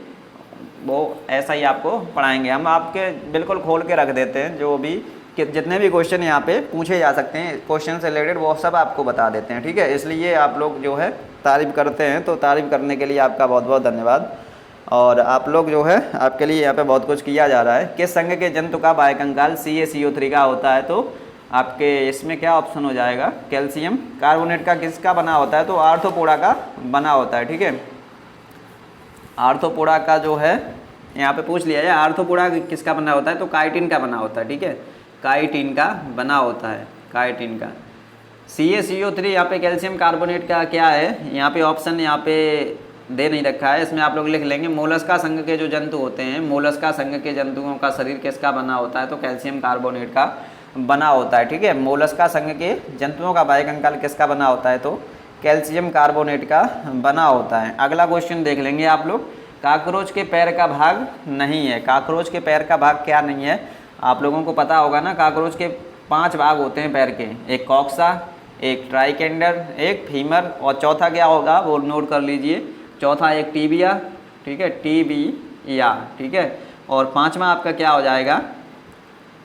वो ऐसा ही आपको पढ़ाएंगे। हम आपके बिल्कुल खोल के रख देते हैं, जो भी कि जितने भी क्वेश्चन यहाँ पे पूछे जा सकते हैं क्वेश्चन से रिलेटेड, वो सब आपको बता देते हैं, ठीक है। इसलिए आप लोग जो है तारीफ़ करते हैं, तो तारीफ़ करने के लिए आपका बहुत बहुत धन्यवाद। और आप लोग जो है आपके लिए यहाँ पे बहुत कुछ किया जा रहा है। किस संघ के जंतु का बाह्य कंकाल CaCO3 का होता है, तो आपके इसमें क्या ऑप्शन हो जाएगा, कैल्शियम कार्बोनेट का किसका बना होता है, तो आर्थ्रोपोडा का बना होता है, ठीक है। आर्थ्रोपोडा का जो है यहाँ पे पूछ लिया है, आर्थ्रोपोडा किसका बना होता है, तो काइटिन का बना होता है, ठीक है। काइटिन का बना होता है, काइटिन का। CaCO3 यहाँ पे कैल्शियम कार्बोनेट का क्या है, यहाँ पे ऑप्शन यहाँ पे दे नहीं रखा है, इसमें आप लोग लिख लेंगे मोलस्का संघ के जो जंतु होते हैं, मोलस्का संघ के जंतुओं का शरीर किसका बना होता है, तो कैल्शियम कार्बोनेट का बना होता है, ठीक है। मोलस्का संघ के जंतुओं का बाह्य कंकाल किसका बना होता है, तो कैल्शियम कार्बोनेट का बना होता है। अगला क्वेश्चन देख लेंगे आप लोग, काकरोच के पैर का भाग नहीं है। काकरोच के पैर का भाग क्या नहीं है, आप लोगों को पता होगा ना, काकरोच के 5 भाग होते हैं पैर के, एक कॉक्सा, एक ट्राइकेंडर, एक फीमर, और चौथा क्या होगा वो नोट कर लीजिए, चौथा एक टीबिया, ठीक है, टीबिया, ठीक है। और पांचवा आपका क्या हो जाएगा,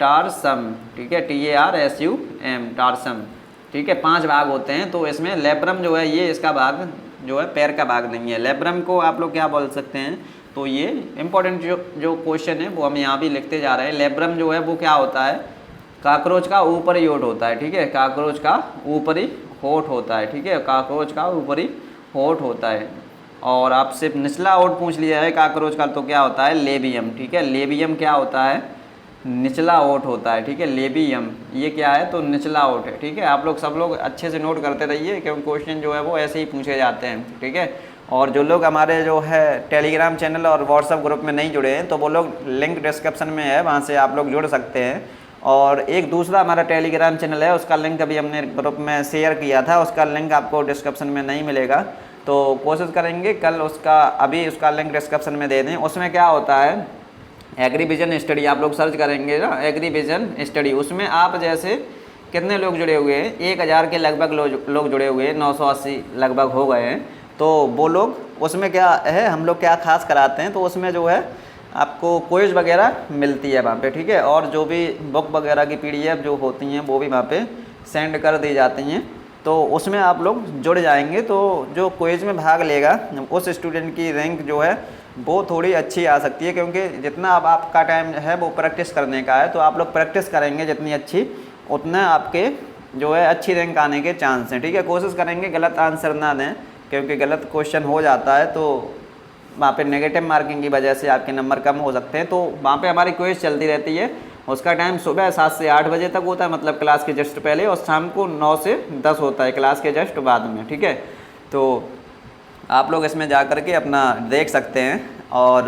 टार्सम, ठीक है, TARSUM, टार्सम, ठीक है। 5 भाग होते हैं, तो इसमें लेब्रम जो है ये इसका भाग जो है पैर का भाग नहीं है। लेब्रम को आप लोग क्या बोल सकते हैं, तो ये इंपॉर्टेंट जो क्वेश्चन है वो हम यहाँ भी लिखते जा रहे हैं। लेब्रम जो है वो क्या होता है, काकरोच का ऊपरी होठ होता है, ठीक है। काकरोच का ऊपरी होठ होता है, ठीक है, काकरोच का ऊपरी होठ होता है। और आपसे निचला होठ पूछ लिया है काकरोच का, तो क्या होता है, लेबियम, ठीक है। लेबियम क्या होता है, निचला होठ होता है, ठीक है। लेबियम ये क्या है, तो निचला होठ है, ठीक है। आप लोग सब लोग अच्छे से नोट करते रहिए, क्योंकि क्वेश्चन जो है वो ऐसे ही पूछे जाते हैं, ठीक है। और जो लोग हमारे जो है टेलीग्राम चैनल और व्हाट्सएप ग्रुप में नहीं जुड़े हैं, तो वो लोग लिंक डिस्क्रिप्शन में है, वहाँ से आप लोग जुड़ सकते हैं। और एक दूसरा हमारा टेलीग्राम चैनल है, उसका लिंक अभी हमने ग्रुप में शेयर किया था, उसका लिंक आपको डिस्क्रिप्शन में नहीं मिलेगा, तो कोशिश करेंगे कल उसका, अभी उसका लिंक डिस्क्रिप्शन में दे दें। उसमें क्या होता है, एग्रीविजन स्टडी आप लोग सर्च करेंगे ना, एग्रीविजन स्टडी, उसमें आप जैसे कितने लोग जुड़े हुए हैं, 1000 के लगभग लोग जुड़े हुए हैं, 980 लगभग हो गए हैं। तो वो लोग उसमें क्या है, हम लोग क्या खास कराते हैं, तो उसमें जो है आपको क्विज वगैरह मिलती है वहाँ पे, ठीक है। और जो भी बुक वगैरह की PDF जो होती हैं वो भी वहाँ पे सेंड कर दी जाती हैं, तो उसमें आप लोग जुड़ जाएंगे। तो जो क्विज में भाग लेगा उस स्टूडेंट की रैंक जो है वो थोड़ी अच्छी आ सकती है, क्योंकि जितना अब आपका टाइम है वो प्रैक्टिस करने का है, तो आप लोग प्रैक्टिस करेंगे जितनी अच्छी, उतना आपके जो है अच्छी रैंक आने के चांस हैं, ठीक है। कोशिश करेंगे गलत आंसर ना दें, क्योंकि गलत क्वेश्चन हो जाता है तो वहाँ पे नेगेटिव मार्किंग की वजह से आपके नंबर कम हो सकते हैं। तो वहाँ पे हमारी क्विज चलती रहती है, उसका टाइम सुबह 7 से 8 बजे तक होता है, मतलब क्लास के जस्ट पहले, और शाम को 9 से 10 होता है क्लास के जस्ट बाद में, ठीक है। तो आप लोग इसमें जा कर के अपना देख सकते हैं, और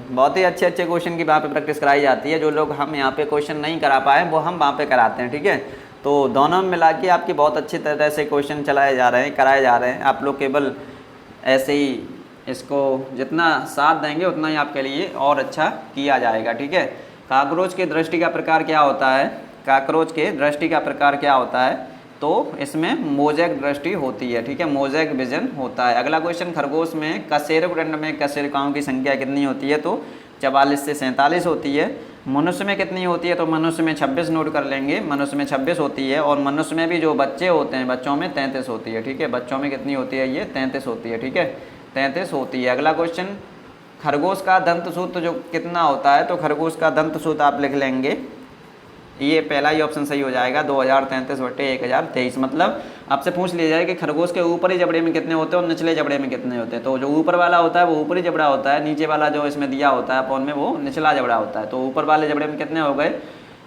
बहुत ही अच्छे अच्छे क्वेश्चन की वहाँ पे प्रैक्टिस कराई जाती है। जो लोग हम यहाँ पे क्वेश्चन नहीं करा पाए वो हम वहाँ पे कराते हैं, ठीक है। तो दोनों में मिला के आपकी बहुत अच्छी तरह से क्वेश्चन चलाए जा रहे हैं, कराए जा रहे हैं। आप लोग केवल ऐसे ही इसको जितना साथ देंगे उतना ही आपके लिए और अच्छा किया जाएगा, ठीक है। काकरोच के दृष्टि का प्रकार क्या होता है, काकरोच के दृष्टि का प्रकार क्या होता है, तो इसमें मोज़ेक दृष्टि होती है, ठीक है, मोज़ेक विजन होता है। अगला क्वेश्चन, खरगोश में कशेरुकदंड में कशेरुकाओं की संख्या कितनी होती है, तो 44 से 47 होती है। मनुष्य में कितनी होती है, तो मनुष्य में 26 नोट कर लेंगे, मनुष्य में 26 होती है। और मनुष्य में भी जो बच्चे होते हैं बच्चों में 33 होती है, ठीक है। बच्चों में कितनी होती है, ये 33 होती है, ठीक है, 33 होती है। अगला क्वेश्चन, खरगोश का दंतसूत्र जो कितना होता है, तो खरगोश का दंतसूत्र आप लिख लेंगे, ये पहला ही ऑप्शन सही हो जाएगा, 2033/1023। मतलब आपसे पूछ लिया जाए कि खरगोश के ऊपरी जबड़े में कितने होते हैं और निचले जबड़े में कितने होते हैं, तो जो ऊपर वाला होता है वो ऊपरी जबड़ा होता है, नीचे वाला जो इसमें दिया होता है अपॉन में वो निचला जबड़ा होता है। तो ऊपर वाले जबड़े में कितने हो गए,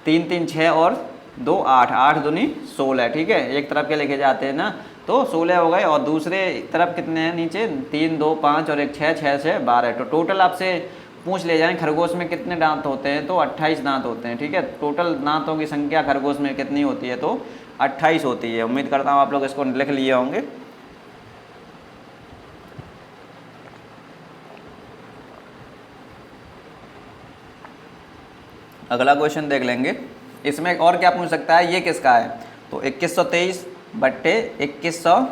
3 3 6 और 2 8, 8 दूनी 16, ठीक है। एक तरफ के लेके जाते हैं ना, तो 16 हो गए, और दूसरे तरफ कितने हैं नीचे, 3 2 5 और 1 6 6 6 12। तो टोटल आपसे पूछ ले जाएं खरगोश में कितने दांत होते हैं, तो 28 दांत होते हैं, ठीक है। टोटल दांतों की संख्या खरगोश में कितनी होती है, तो 28 होती है। उम्मीद करता हूँ आप लोग इसको लिख लिए होंगे। अगला क्वेश्चन देख लेंगे, इसमें और क्या पूछ सकता है, ये किसका है, तो 2123/2100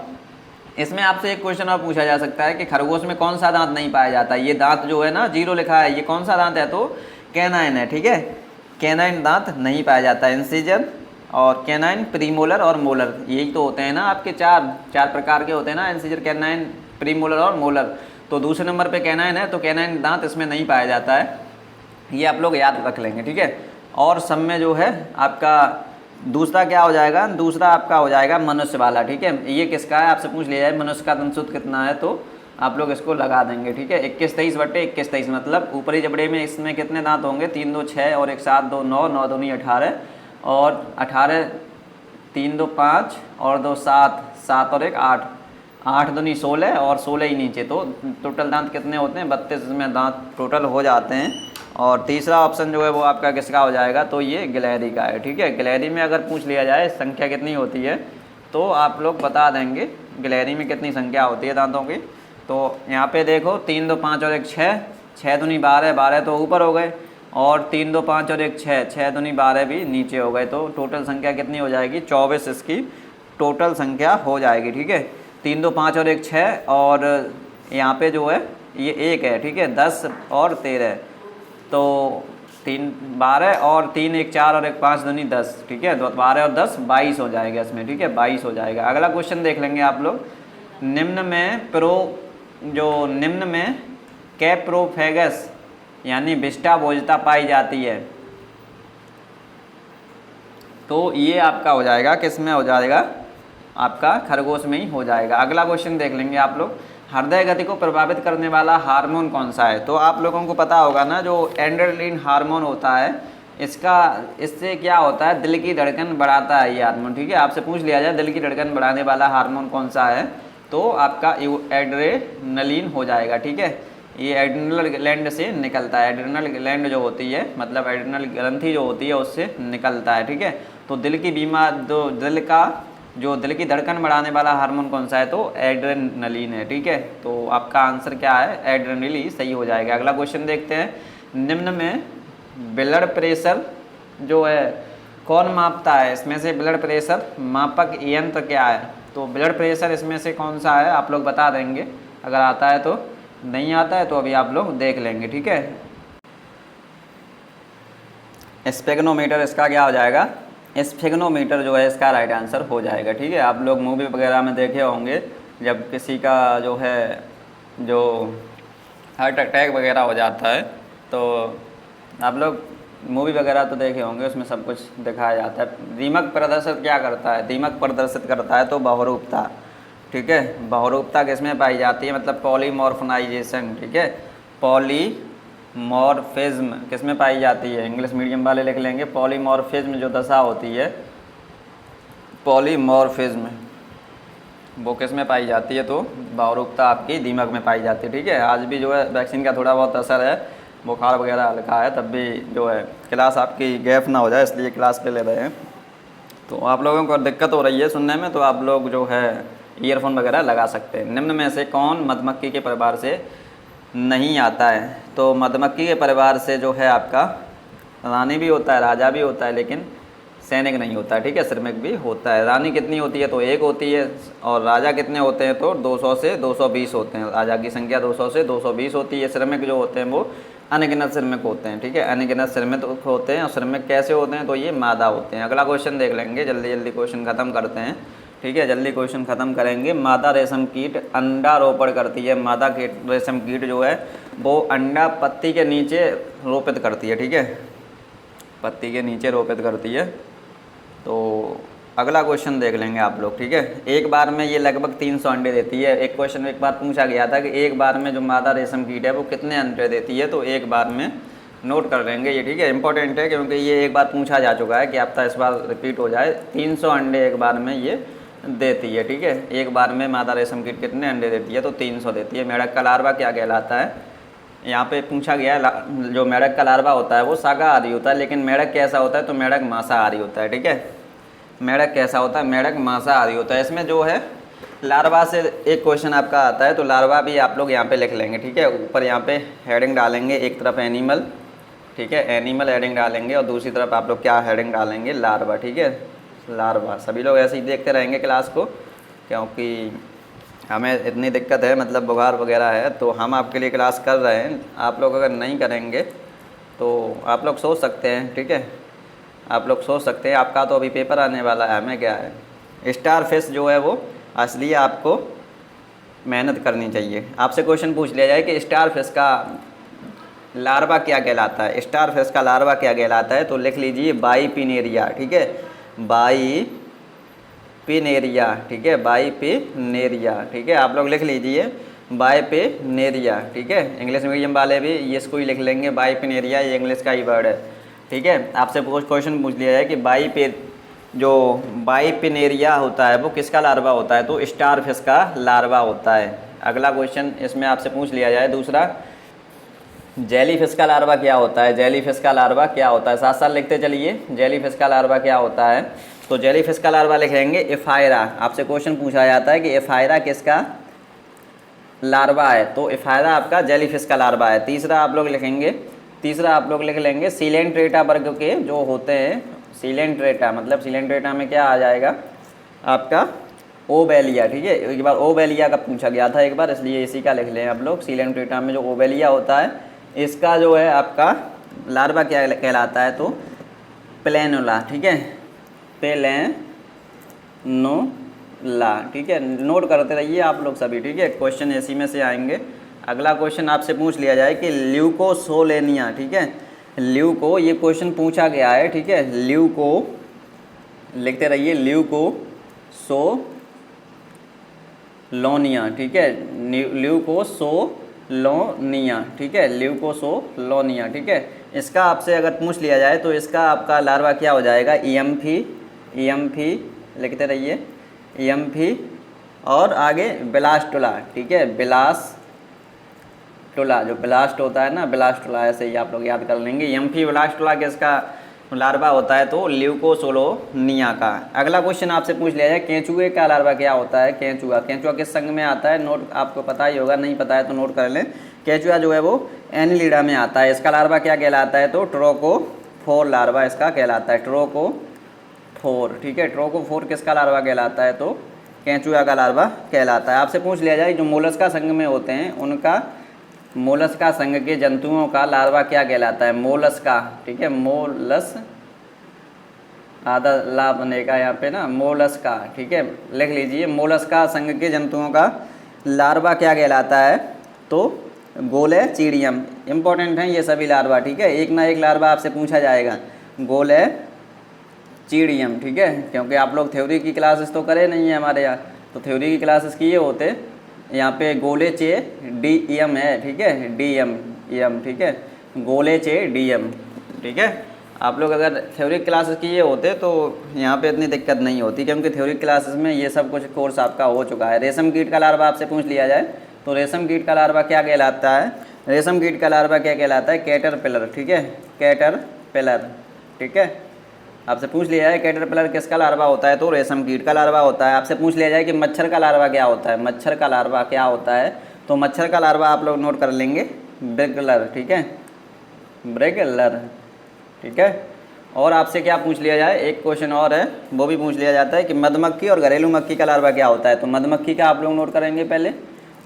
इसमें आपसे एक क्वेश्चन और पूछा जा सकता है कि खरगोश में कौन सा दांत नहीं पाया जाता। ये दांत जो है ना 0 लिखा है, ये कौन सा दांत है, तो कैनाइन है, ठीक है। कैनाइन दांत नहीं पाया जाता। इंसिजन और कैनाइन, प्रीमोलर और मोलर, यही तो होते हैं ना आपके चार प्रकार के होते हैं ना, इंसिजर, कैनाइन, प्रीमोलर और मोलर। तो दूसरे नंबर पे कैनाइन है, तो कैनाइन दांत इसमें नहीं पाया जाता है, ये आप लोग याद रख लेंगे, ठीक है। और सब में जो है आपका दूसरा क्या हो जाएगा, दूसरा आपका हो जाएगा मनुष्य वाला, ठीक है। ये किसका है, आपसे पूछ लिया जाए मनुष्य का दंत सूत्र कितना है, तो आप लोग इसको लगा देंगे, ठीक है। 21-23/21, मतलब ऊपरी जबड़े में इसमें कितने दांत होंगे, 3 2 6 और 1 7 2 9, 9 दूनी 18 और 18 3 2 5 और 2 7, 7 और 1 8, 8 दूनी 16 और 16 ही नीचे, तो टोटल दांत कितने होते हैं, 32 में दांत टोटल हो जाते हैं। और तीसरा ऑप्शन जो है वो आपका किसका हो जाएगा, तो ये गिलहरी का है, ठीक है। गिलहरी में अगर पूछ लिया जाए संख्या कितनी होती है, तो आप लोग बता देंगे गिलहरी में कितनी संख्या होती है दांतों की। तो यहाँ पे देखो 3 2 5 और 1 6, 6 दूनी 12, 12 तो ऊपर हो गए, और 3 2 5 और 1 6, 6 दूनी 12 भी नीचे हो गए, तो टोटल संख्या कितनी हो जाएगी, 24 इसकी टोटल संख्या हो जाएगी, ठीक है। 3 2 5 और 1 6, और यहाँ पे जो है ये 1 है, ठीक है, 10 और 13, तो 3 12 और 3 1 4 और 1 5 दूनी 10, ठीक है, तो 12 और 10 22 हो जाएगा इसमें, ठीक है, 22 हो जाएगा। अगला क्वेश्चन देख लेंगे आप लोग। निम्न में कैप्रोफेगस यानी विष्टा भोजता पाई जाती है, तो ये आपका हो जाएगा, किस में हो जाएगा, आपका खरगोश में ही हो जाएगा। अगला क्वेश्चन देख लेंगे आप लोग। हृदय गति को प्रभावित करने वाला हार्मोन कौन सा है, तो आप लोगों को पता होगा ना, जो एंड्रेनलिन हार्मोन होता है, इससे क्या होता है, दिल की धड़कन बढ़ाता है ये हार्मोन, ठीक है। आपसे पूछ लिया जाए दिल की धड़कन बढ़ाने वाला हार्मोन कौन सा है, तो आपका एड्रेनलिन हो जाएगा, ठीक है। ये एड्रिनल ग्लैंड से निकलता है, एड्रिनल ग्लैंड जो होती है, मतलब एड्रिनल ग्रंथि जो होती है उससे निकलता है, ठीक है। तो दिल की दिल की धड़कन बढ़ाने वाला हार्मोन कौन सा है, तो एड्रेनलिन है, ठीक है। तो आपका आंसर क्या है, एड्रेनलिन सही हो जाएगा। अगला क्वेश्चन देखते हैं। निम्न में ब्लड प्रेशर जो है कौन मापता है, इसमें से ब्लड प्रेशर मापक यंत्र क्या है, तो ब्लड प्रेशर इसमें से कौन सा है, आप लोग बता देंगे, अगर आता है तो, नहीं आता है तो अभी आप लोग देख लेंगे, ठीक है। स्पेग्नोमीटर इसका क्या हो जाएगा, स्फेग्नोमीटर जो है इसका राइट आंसर हो जाएगा, ठीक है। आप लोग मूवी वगैरह में देखे होंगे, जब किसी का जो है जो हार्ट अटैक वगैरह हो जाता है, तो आप लोग मूवी वगैरह तो देखे होंगे, उसमें सब कुछ दिखाया जाता है। दीमक प्रदर्शित क्या करता है, दीमक प्रदर्शित करता है तो बहुरूपता, ठीक है। बहुरूपता किसमें पाई जाती है, मतलब पॉलीमॉर्फनाइजेशन, ठीक है। पॉलीमॉर्फिज्म किसमें पाई जाती है, इंग्लिश मीडियम वाले लिख लेंगे, पॉलीमॉर्फिज्म जो दशा होती है, पॉलीमॉर्फिज्म वो किस में पाई जाती है, तो बहुरूपता आपकी दीमक में पाई जाती है, ठीक है। आज भी जो है वैक्सीन का थोड़ा बहुत असर है, बुखार वगैरह हल्का है, तब भी जो है क्लास आपकी गैप ना हो जाए इसलिए क्लास पे ले रहे हैं। तो आप लोगों को दिक्कत हो रही है सुनने में, तो आप लोग जो है ईयरफोन वगैरह लगा सकते हैं। निम्न में से कौन मधुमक्खी के परिवार से नहीं आता है, तो मधुमक्खी के परिवार से जो है आपका रानी भी होता है, राजा भी होता है, लेकिन सैनिक नहीं होता है, ठीक है, श्रमिक भी होता है। रानी कितनी होती है, तो 1 होती है, और राजा कितने होते हैं, तो 200 से 220 होते हैं। राजा की संख्या 200 से 220 होती है। श्रमिक जो होते हैं वो अनगिनत श्रमिक होते हैं, ठीक है, अनगिनत श्रमिक होते हैं। और श्रमिक कैसे होते हैं, तो ये मादा होते हैं। अगला क्वेश्चन देख लेंगे, जल्दी जल्दी क्वेश्चन ख़त्म करते हैं, ठीक है, जल्दी क्वेश्चन ख़त्म करेंगे। मादा रेशम कीट अंडारोपण करती है। मादा रेशम कीट जो है वो अंडा पत्ती के नीचे रोपित करती है, ठीक है, पत्ती के नीचे रोपित करती है। तो अगला क्वेश्चन देख लेंगे आप लोग, ठीक है। एक बार में ये लगभग 300 अंडे देती है। एक क्वेश्चन एक बार पूछा गया था कि एक बार में जो मादा रेशम कीट है वो कितने अंडे देती है, तो एक बार में नोट कर लेंगे ये, ठीक है, इंपॉर्टेंट है, क्योंकि ये एक बार पूछा जा चुका है कि आप इस बार रिपीट हो जाए। 300 अंडे एक बार में ये देती है, ठीक है। एक बार में मादा रेशम कीट कितने अंडे देती है, तो 300 देती है। मेढक का लार्वा क्या कहलाता है, यहाँ पे पूछा गया है। जो मेढक का लार्वा होता है वो शाकाहारी होता है, लेकिन मेढक कैसा होता है, तो मेढक मांसाहारी होता है, ठीक है। मेढक कैसा होता है, मेढक मांसाहारी होता है। इसमें जो है लार्वा से एक क्वेश्चन आपका आता है, तो लार्वा भी आप लोग यहाँ पे लिख लेंगे, ठीक है। ऊपर यहाँ पे हेडिंग डालेंगे, एक तरफ एनिमल, ठीक है, एनिमल हेडिंग डालेंगे, और दूसरी तरफ आप लोग क्या हेडिंग डालेंगे, लार्वा, ठीक है, लार्वा। सभी लोग ऐसे ही देखते रहेंगे क्लास को, क्योंकि हमें इतनी दिक्कत है, मतलब बुखार वगैरह है, तो हम आपके लिए क्लास कर रहे हैं। आप लोग अगर नहीं करेंगे तो आप लोग सोच सकते हैं, ठीक है, आप लोग सोच सकते हैं आपका तो अभी पेपर आने वाला है, हमें क्या है। स्टार फिश जो है वो असली आपको मेहनत करनी चाहिए। आपसे क्वेश्चन पूछ लिया जाए कि स्टार फिश का लार्वा क्या कहलाता है, स्टार फिश का लार्वा क्या कहलाता है, तो लिख लीजिए बाइपिनेरिया, ठीक है, बाइपिनेरिया, ठीक है, बाइपिनेरिया, ठीक है, आप लोग लिख लीजिए बाइपिनेरिया, ठीक है। इंग्लिश मीडियम वाले भी ये इसको ही लिख लेंगे बाइपिनेरिया, ये इंग्लिश का ही वर्ड है, ठीक है। आपसे क्वेश्चन पूछ लिया जाए कि जो बाइपिनेरिया होता है वो किसका लार्वा होता है, तो स्टार फिश का लार्वा होता है। अगला क्वेश्चन इसमें आपसे पूछ लिया जाए दूसरा, जेली फिश का लार्वा क्या होता है, जेली फिश का लार्वा क्या होता है, साथ साथ लिखते चलिए, जेली फिश का लार्वा क्या होता है। तो जेली फिश का लार्वा लिखेंगे एफायरा। आपसे क्वेश्चन पूछा जाता है कि एफायरा किसका लार्वा है, तो एफायरा आपका जेली फिश का लार्वा है। तीसरा आप लोग लिख लेंगे सिलेंट्रेटा वर्ग के जो होते हैं, सिलेंट्रेटा मतलब सिलेंट्रेटा में क्या आ जाएगा आपका ओबेलिया, ठीक है। एक बार ओबेलिया का पूछा गया था एक बार, इसलिए इसी का लिख लें आप लोग। सिलेंट्रेटा में जो ओबेलिया होता है इसका जो है आपका लार्वा क्या कहलाता है, तो प्लेनुला, ठीक है, प्लेनुला, ठीक है। नोट करते रहिए आप लोग सभी, ठीक है, क्वेश्चन इसी में से आएंगे। अगला क्वेश्चन आपसे पूछ लिया जाए कि ल्यूकोसोलेनिया, ठीक है, ल्यूको, ये क्वेश्चन पूछा गया है, ठीक है, ल्यूको लिखते रहिए, ल्यूकोसोलोनिया, ठीक है, ल्यूकोसोलोनिया, ठीक है, ल्यूकोसोलोनिया, ठीक है। इसका आपसे अगर पूछ लिया जाए तो इसका आपका लार्वा क्या हो जाएगा, ईएमफी लिखते रहिए, ईएमफी, और आगे ब्लास्टुला, ठीक है, ब्लास्टुला, जो ब्लास्ट होता है ना, ब्लास्टुला, ऐसे ही आप लोग याद कर लेंगे। ईएमफी ब्लास्टुला किसका लार्वा होता है, तो ल्यूकोसोलोनिया का। अगला क्वेश्चन आपसे पूछ लिया जाए केंचुए का लार्वा क्या होता है, केंचुआ किस संघ में आता है, नोट आपको पता ही होगा, नहीं पता है तो नोट कर लें। केंचुआ जो है वो एनिलिडा में आता है, इसका लार्वा क्या कहलाता है, तो ट्रोकोफोर लार्वा इसका कहलाता है, ट्रोकोफोर, ठीक है, ट्रोकोफोर किसका लार्वा कहलाता है, तो केंचुआ का लार्वा कहलाता है। आपसे पूछ लिया जाए जो मोलस्का संघ में होते हैं उनका, मोलस्का संघ के जंतुओं का लार्वा क्या कहलाता है, मोलस्का, ठीक है, मोलस आधा ला बनेगा यहाँ पे ना, मोलस्का, ठीक है, लिख लीजिए मोलस्का संघ के जंतुओं का लार्वा क्या कहलाता है, तो गोलेचिडियम। इंपॉर्टेंट है ये सभी लार्वा, ठीक है, एक ना एक लार्वा आपसे पूछा जाएगा, गोलेचिडियम, ठीक है, क्योंकि आप लोग थ्योरी की क्लासेस तो करे नहीं है हमारे यहाँ, तो थ्योरी की क्लासेस किए होते, यहाँ पे गोलेचिडियम है, ठीक है, डीएम, ठीक है, गोलेचिडियम, ठीक है। आप लोग अगर थ्योरी क्लासेस किए होते तो यहाँ पे इतनी दिक्कत नहीं होती, क्योंकि थ्योरी क्लासेस में ये सब कुछ कोर्स आपका हो चुका है। रेशम कीट का लार्वा आपसे पूछ लिया जाए तो रेशम कीट का लार्वा क्या कहलाता है, रेशम कीट का लार्वा क्या कहलाता है, कैटरपिलर, ठीक है, कैटरपिलर, ठीक है। आपसे पूछ लिया जाए कैटरपिलर किसका लार्वा होता है, तो रेशम कीट का लार्वा होता है। आपसे पूछ लिया जाए कि मच्छर का लार्वा क्या होता है, मच्छर का लार्वा क्या होता है, तो मच्छर का लार्वा आप लोग नोट कर लेंगे ब्रिगलर, ठीक है, ब्रिगलर, ठीक है। और आपसे क्या पूछ लिया जाए, एक क्वेश्चन और है वो भी पूछ लिया जाता है कि मधुमक्खी और घरेलू मक्खी का लार्वा क्या होता है, तो मधुमक्खी का आप लोग नोट करेंगे पहले,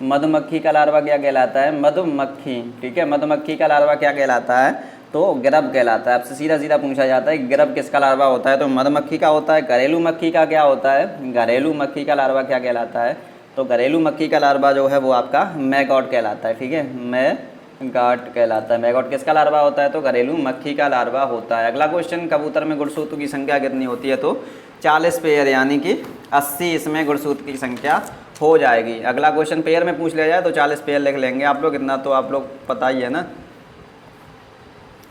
मधुमक्खी का लार्वा क्या कहलाता है, मधुमक्खी, ठीक है, मधुमक्खी का लार्वा क्या कहलाता है, तो गिरब कहलाता है। आपसे सीधा पूछा जाता है गिरब किसका लार्वा होता है, तो मधुमक्खी का होता है। घरेलू मक्खी का क्या होता है, घरेलू मक्खी का लार्वा क्या कहलाता है, तो घरेलू मक्खी का लार्वा जो है वो आपका मैगॉट कहलाता है, ठीक है, मैगॉट कहलाता है। मैगॉट किसका लार्वा होता है, तो घरेलू मक्खी का लार्वा होता है। अगला क्वेश्चन, कबूतर में गुणसूत्र की संख्या कितनी होती है, तो 40 पेयर, यानी कि 80 इसमें गुणसूत्र की संख्या हो जाएगी। अगला क्वेश्चन पेयर में पूछ लिया जाए तो 40 पेयर लिख लेंगे आप लोग, इतना तो आप लोग पता ही है ना।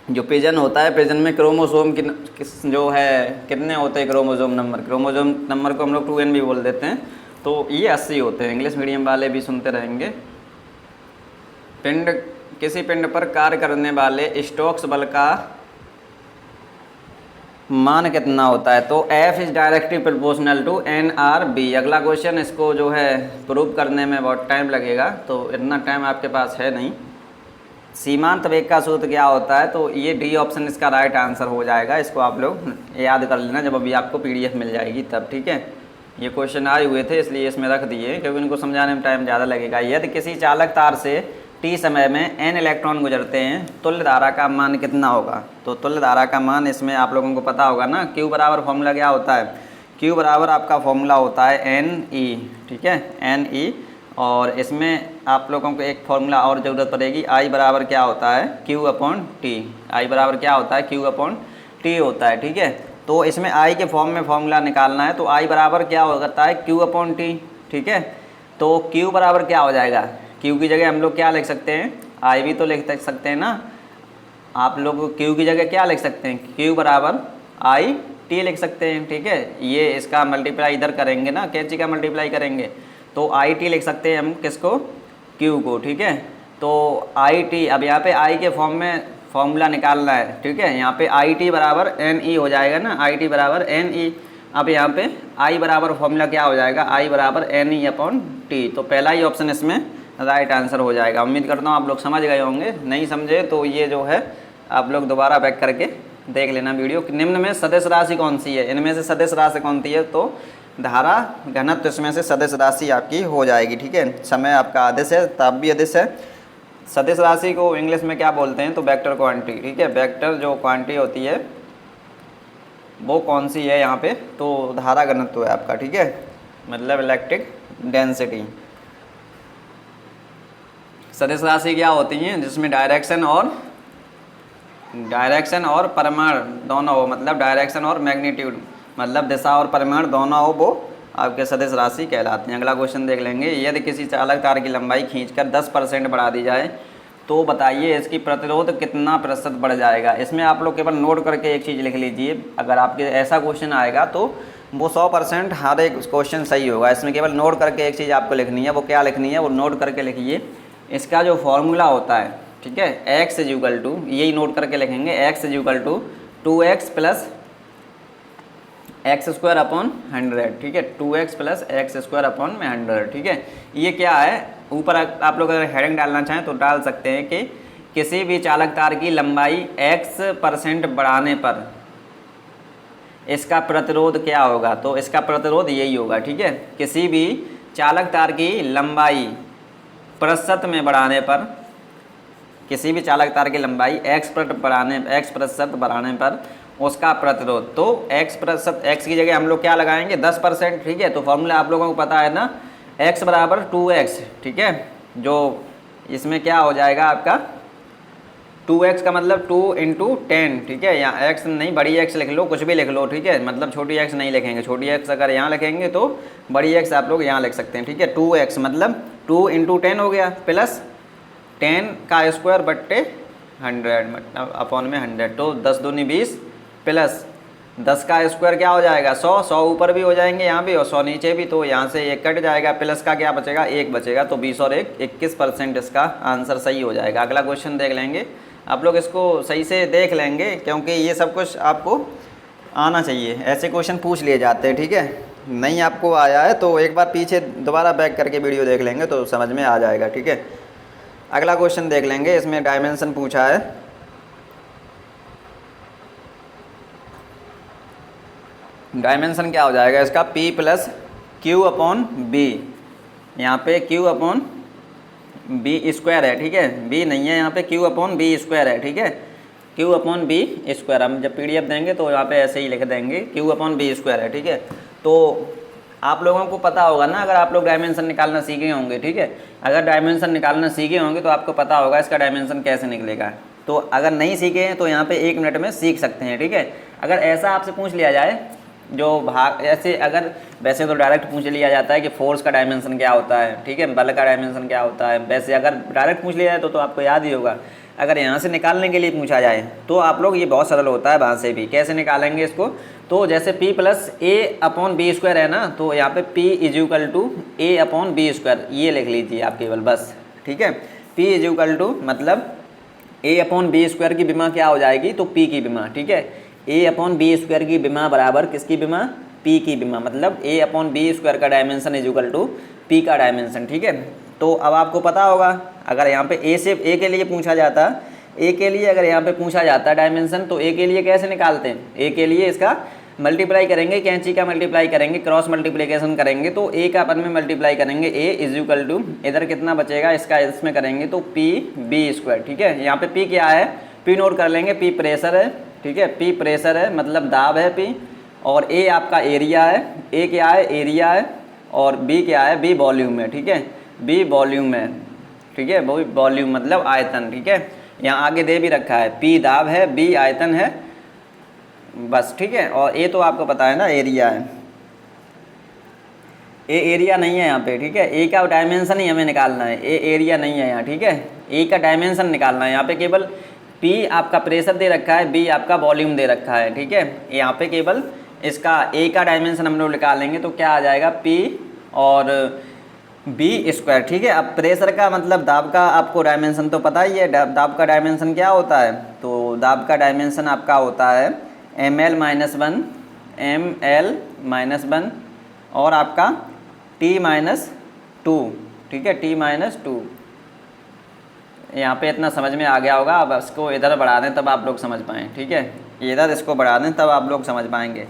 जो पिजन होता है, पिजन में क्रोमोसोम जो है कितने होते हैं, क्रोमोसोम नंबर को हम लोग 2n भी बोल देते हैं, तो ये 80 होते हैं। इंग्लिश मीडियम वाले भी सुनते रहेंगे। किसी पिंड पर कार्य करने वाले स्टोक्स बल का मान कितना होता है, तो F is directly proportional to NRB। अगला क्वेश्चन, इसको जो है प्रूव करने में बहुत टाइम लगेगा, तो इतना टाइम आपके पास है नहीं। सीमांत वेग का सूत्र क्या होता है, तो ये डी ऑप्शन इसका राइट आंसर हो जाएगा। इसको आप लोग याद कर लेना जब अभी आपको PDF मिल जाएगी तब, ठीक है। ये क्वेश्चन आए हुए थे इसलिए इसमें रख दिए क्योंकि इनको समझाने में टाइम ज़्यादा लगेगा। यदि किसी चालक तार से t समय में n इलेक्ट्रॉन गुजरते हैं, तुल्य धारा का मान कितना होगा? तो तुल्य धारा का मान इसमें आप लोगों को पता होगा ना, Q बराबर फॉर्मूला क्या होता है? Q बराबर आपका फॉर्मूला होता है NE, ठीक है, NE। और इसमें आप लोगों को एक फॉर्मूला और ज़रूरत पड़ेगी, I बराबर क्या होता है? Q/T। I बराबर क्या होता है? Q/T होता है, ठीक है। तो इसमें I के फॉर्म में फॉर्मूला निकालना है, तो I बराबर क्या होता है? Q/T, ठीक है। तो Q बराबर क्या हो जाएगा? Q की जगह हम लोग क्या लिख सकते हैं? I भी तो लिख सकते हैं ना। आप लोग Q की जगह क्या लिख सकते हैं? Q बराबर IT लिख सकते हैं, ठीक है। ये इसका मल्टीप्लाई इधर करेंगे ना, कैंची का मल्टीप्लाई करेंगे तो IT लिख सकते हैं हम किसको? Q को, ठीक है। तो IT, अब यहाँ पे I के फॉर्म में फॉर्मूला निकालना है, ठीक है। यहाँ पे IT बराबर NE हो जाएगा ना, IT बराबर NE। अब यहाँ पे I बराबर फॉर्मूला क्या हो जाएगा? I बराबर NE/T। तो पहला ही ऑप्शन इसमें राइट आंसर हो जाएगा। उम्मीद करता हूँ आप लोग समझ गए होंगे। नहीं समझे तो ये जो है आप लोग दोबारा बैक करके देख लेना वीडियो। निम्न में सदिश राशि कौन सी है? इनमें से सदिश राशि कौन सी है? तो धारा घनत्व इसमें से सदिश राशि आपकी हो जाएगी, ठीक है। समय आपका अदिश है, ताप भी अदिश है। सदिश राशि को इंग्लिश में क्या बोलते हैं? तो वेक्टर क्वांटिटी, ठीक है। वेक्टर जो क्वांटिटी होती है वो कौन सी है यहाँ पे? तो धारा घनत्व है आपका, ठीक है, मतलब इलेक्ट्रिक डेंसिटी। सदिश राशि क्या होती हैं? जिसमें डायरेक्शन और परिमाण दोनों हो, मतलब डायरेक्शन और मैग्नीट्यूड, मतलब दिशा और परिमाण दोनों हो, वो आपके सदिश राशि कहलाते हैं। अगला क्वेश्चन देख लेंगे। यदि किसी चालक तार की लंबाई खींचकर 10% बढ़ा दी जाए तो बताइए इसकी प्रतिरोध कितना प्रतिशत बढ़ जाएगा? इसमें आप लोग केवल नोट करके एक चीज़ लिख लीजिए। अगर आपके ऐसा क्वेश्चन आएगा तो वो 100% हर एक क्वेश्चन सही होगा। इसमें केवल नोट करके एक चीज़ आपको लिखनी है। वो क्या लिखनी है? वो नोट करके लिखिए। इसका जो फॉर्मूला होता है, ठीक है, x इक्वल टू, यही नोट करके लिखेंगे, x equal to 2x plus x²/100, ठीक है, 2x प्लस x²/100, ठीक है। ये क्या है? ऊपर आप लोग अगर हेडिंग डालना चाहें तो डाल सकते हैं कि किसी भी चालक तार की लंबाई x% बढ़ाने पर इसका प्रतिरोध क्या होगा? तो इसका प्रतिरोध यही होगा, ठीक है। किसी भी चालक तार की लंबाई प्रतिशत में बढ़ाने पर, किसी भी चालक तार की लंबाई x% बढ़ाने पर उसका प्रतिरोध, तो x की जगह हम लोग क्या लगाएंगे? 10%, ठीक है। तो फॉर्मूला आप लोगों को पता है ना, x बराबर 2x, ठीक है। जो इसमें क्या हो जाएगा आपका? 2x का मतलब 2 × 10, ठीक है। यहाँ x नहीं, बड़ी x लिख लो, कुछ भी लिख लो, ठीक है। मतलब छोटी x नहीं लिखेंगे। छोटी x अगर यहाँ लिखेंगे तो बड़ी x आप लोग यहाँ लिख सकते हैं, ठीक है। 2x मतलब 2 × 10 हो गया, प्लस 10 का स्क्वायर बट्टे 100, मतलब अपॉन में 100। तो 10 दूनी 20 प्लस 10 का स्क्वायर क्या हो जाएगा? 100 ऊपर भी हो जाएंगे यहाँ भी और 100 नीचे भी, तो यहाँ से 1 कट जाएगा, प्लस का क्या बचेगा? 1 बचेगा। तो 20 और 1 21% इसका आंसर सही हो जाएगा। अगला क्वेश्चन देख लेंगे। आप लोग इसको सही से देख लेंगे क्योंकि ये सब कुछ आपको आना चाहिए। ऐसे क्वेश्चन पूछ लिए जाते हैं, ठीक है। नहीं आपको आया है तो एक बार पीछे दोबारा बैक करके वीडियो देख लेंगे तो समझ में आ जाएगा, ठीक है। अगला क्वेश्चन देख लेंगे। इसमें डायमेंशन पूछा है। डायमेंशन क्या हो जाएगा इसका? P + Q/B। यहाँ पे Q/B² है, ठीक है। B नहीं है यहाँ पे, Q/B² है, ठीक है। Q/B²। हम जब PDF देंगे तो यहाँ पे ऐसे ही लिख देंगे, Q/B² है, ठीक है। तो आप लोगों को पता होगा ना, अगर आप लोग डायमेंशन निकालना सीखे होंगे, ठीक है। अगर डायमेंशन निकालना सीखे होंगे तो आपको पता होगा इसका डायमेंशन कैसे निकलेगा। तो अगर नहीं सीखे हैं तो यहाँ पे 1 मिनट में सीख सकते हैं, ठीक है। अगर ऐसा आपसे पूछ लिया जाए, जो भाग ऐसे, अगर वैसे तो डायरेक्ट पूछ लिया जाता है कि फोर्स का डायमेंशन क्या होता है, ठीक है, बल का डायमेंशन क्या होता है, वैसे अगर डायरेक्ट पूछ लिया जाए तो आपको याद ही होगा। अगर यहाँ से निकालने के लिए पूछा जाए तो आप लोग, ये बहुत सरल होता है, वहाँ से भी कैसे निकालेंगे इसको? तो जैसे P + A/B² है ना, तो यहाँ पे P = A/B², ये लिख लीजिए आप केवल, बस, ठीक है। P = मतलब A/B² की विमा क्या हो जाएगी? तो P की विमा, ठीक है। A/B² की विमा बराबर किसकी विमा? P की विमा, मतलब A/B² का डायमेंशन = P का डायमेंशन, ठीक है। तो अब आपको पता होगा, अगर यहाँ पे A के लिए पूछा जाता, A के लिए अगर यहाँ पे पूछा जाता डायमेंशन, तो A के लिए कैसे निकालते हैं? A के लिए इसका मल्टीप्लाई करेंगे, कैंची का मल्टीप्लाई करेंगे, क्रॉस मल्टीप्लिकेशन करेंगे तो ए का अपन में मल्टीप्लाई करेंगे, ए इज इक्वल टू इधर कितना बचेगा इसका इसमें करेंगे तो पी बी स्क्वायर। ठीक है, यहाँ पे पी क्या है, पी नोट कर लेंगे, पी प्रेशर है। ठीक है, पी प्रेशर है मतलब दाब है पी, और ए आपका एरिया है, ए क्या है एरिया है, और बी क्या है बी वॉल्यूम है। ठीक है, बी वॉल्यूम है। ठीक है, वो वॉल्यूम मतलब आयतन। ठीक है, यहाँ आगे दे भी रखा है, पी दाब है, बी आयतन है, बस। ठीक है, और ए तो आपको पता है ना एरिया है, ए एरिया नहीं है यहाँ पे। ठीक है, ए का डायमेंशन ही हमें निकालना है, ए एरिया नहीं है यहाँ। ठीक है, ए का डायमेंशन निकालना है, यहाँ पे केवल पी आपका प्रेशर दे रखा है, बी आपका वॉल्यूम दे रखा है। ठीक है, यहाँ पे केवल इसका ए का डायमेंशन हम लोग निकालेंगे तो क्या आ जाएगा, पी और बी स्क्वायर। ठीक है, अब प्रेशर का मतलब दाब का आपको डायमेंशन तो पता ही है, दाब का डायमेंशन क्या होता है, तो दाब का डायमेंशन आपका होता है ml -1 ml -1 और आपका T -2। ठीक है, T -2। यहाँ पे इतना समझ में आ गया होगा। अब इसको इधर बढ़ा दें तब आप लोग समझ पाएँ। ठीक है, इधर इसको बढ़ा दें तब आप लोग समझ पाएंगे।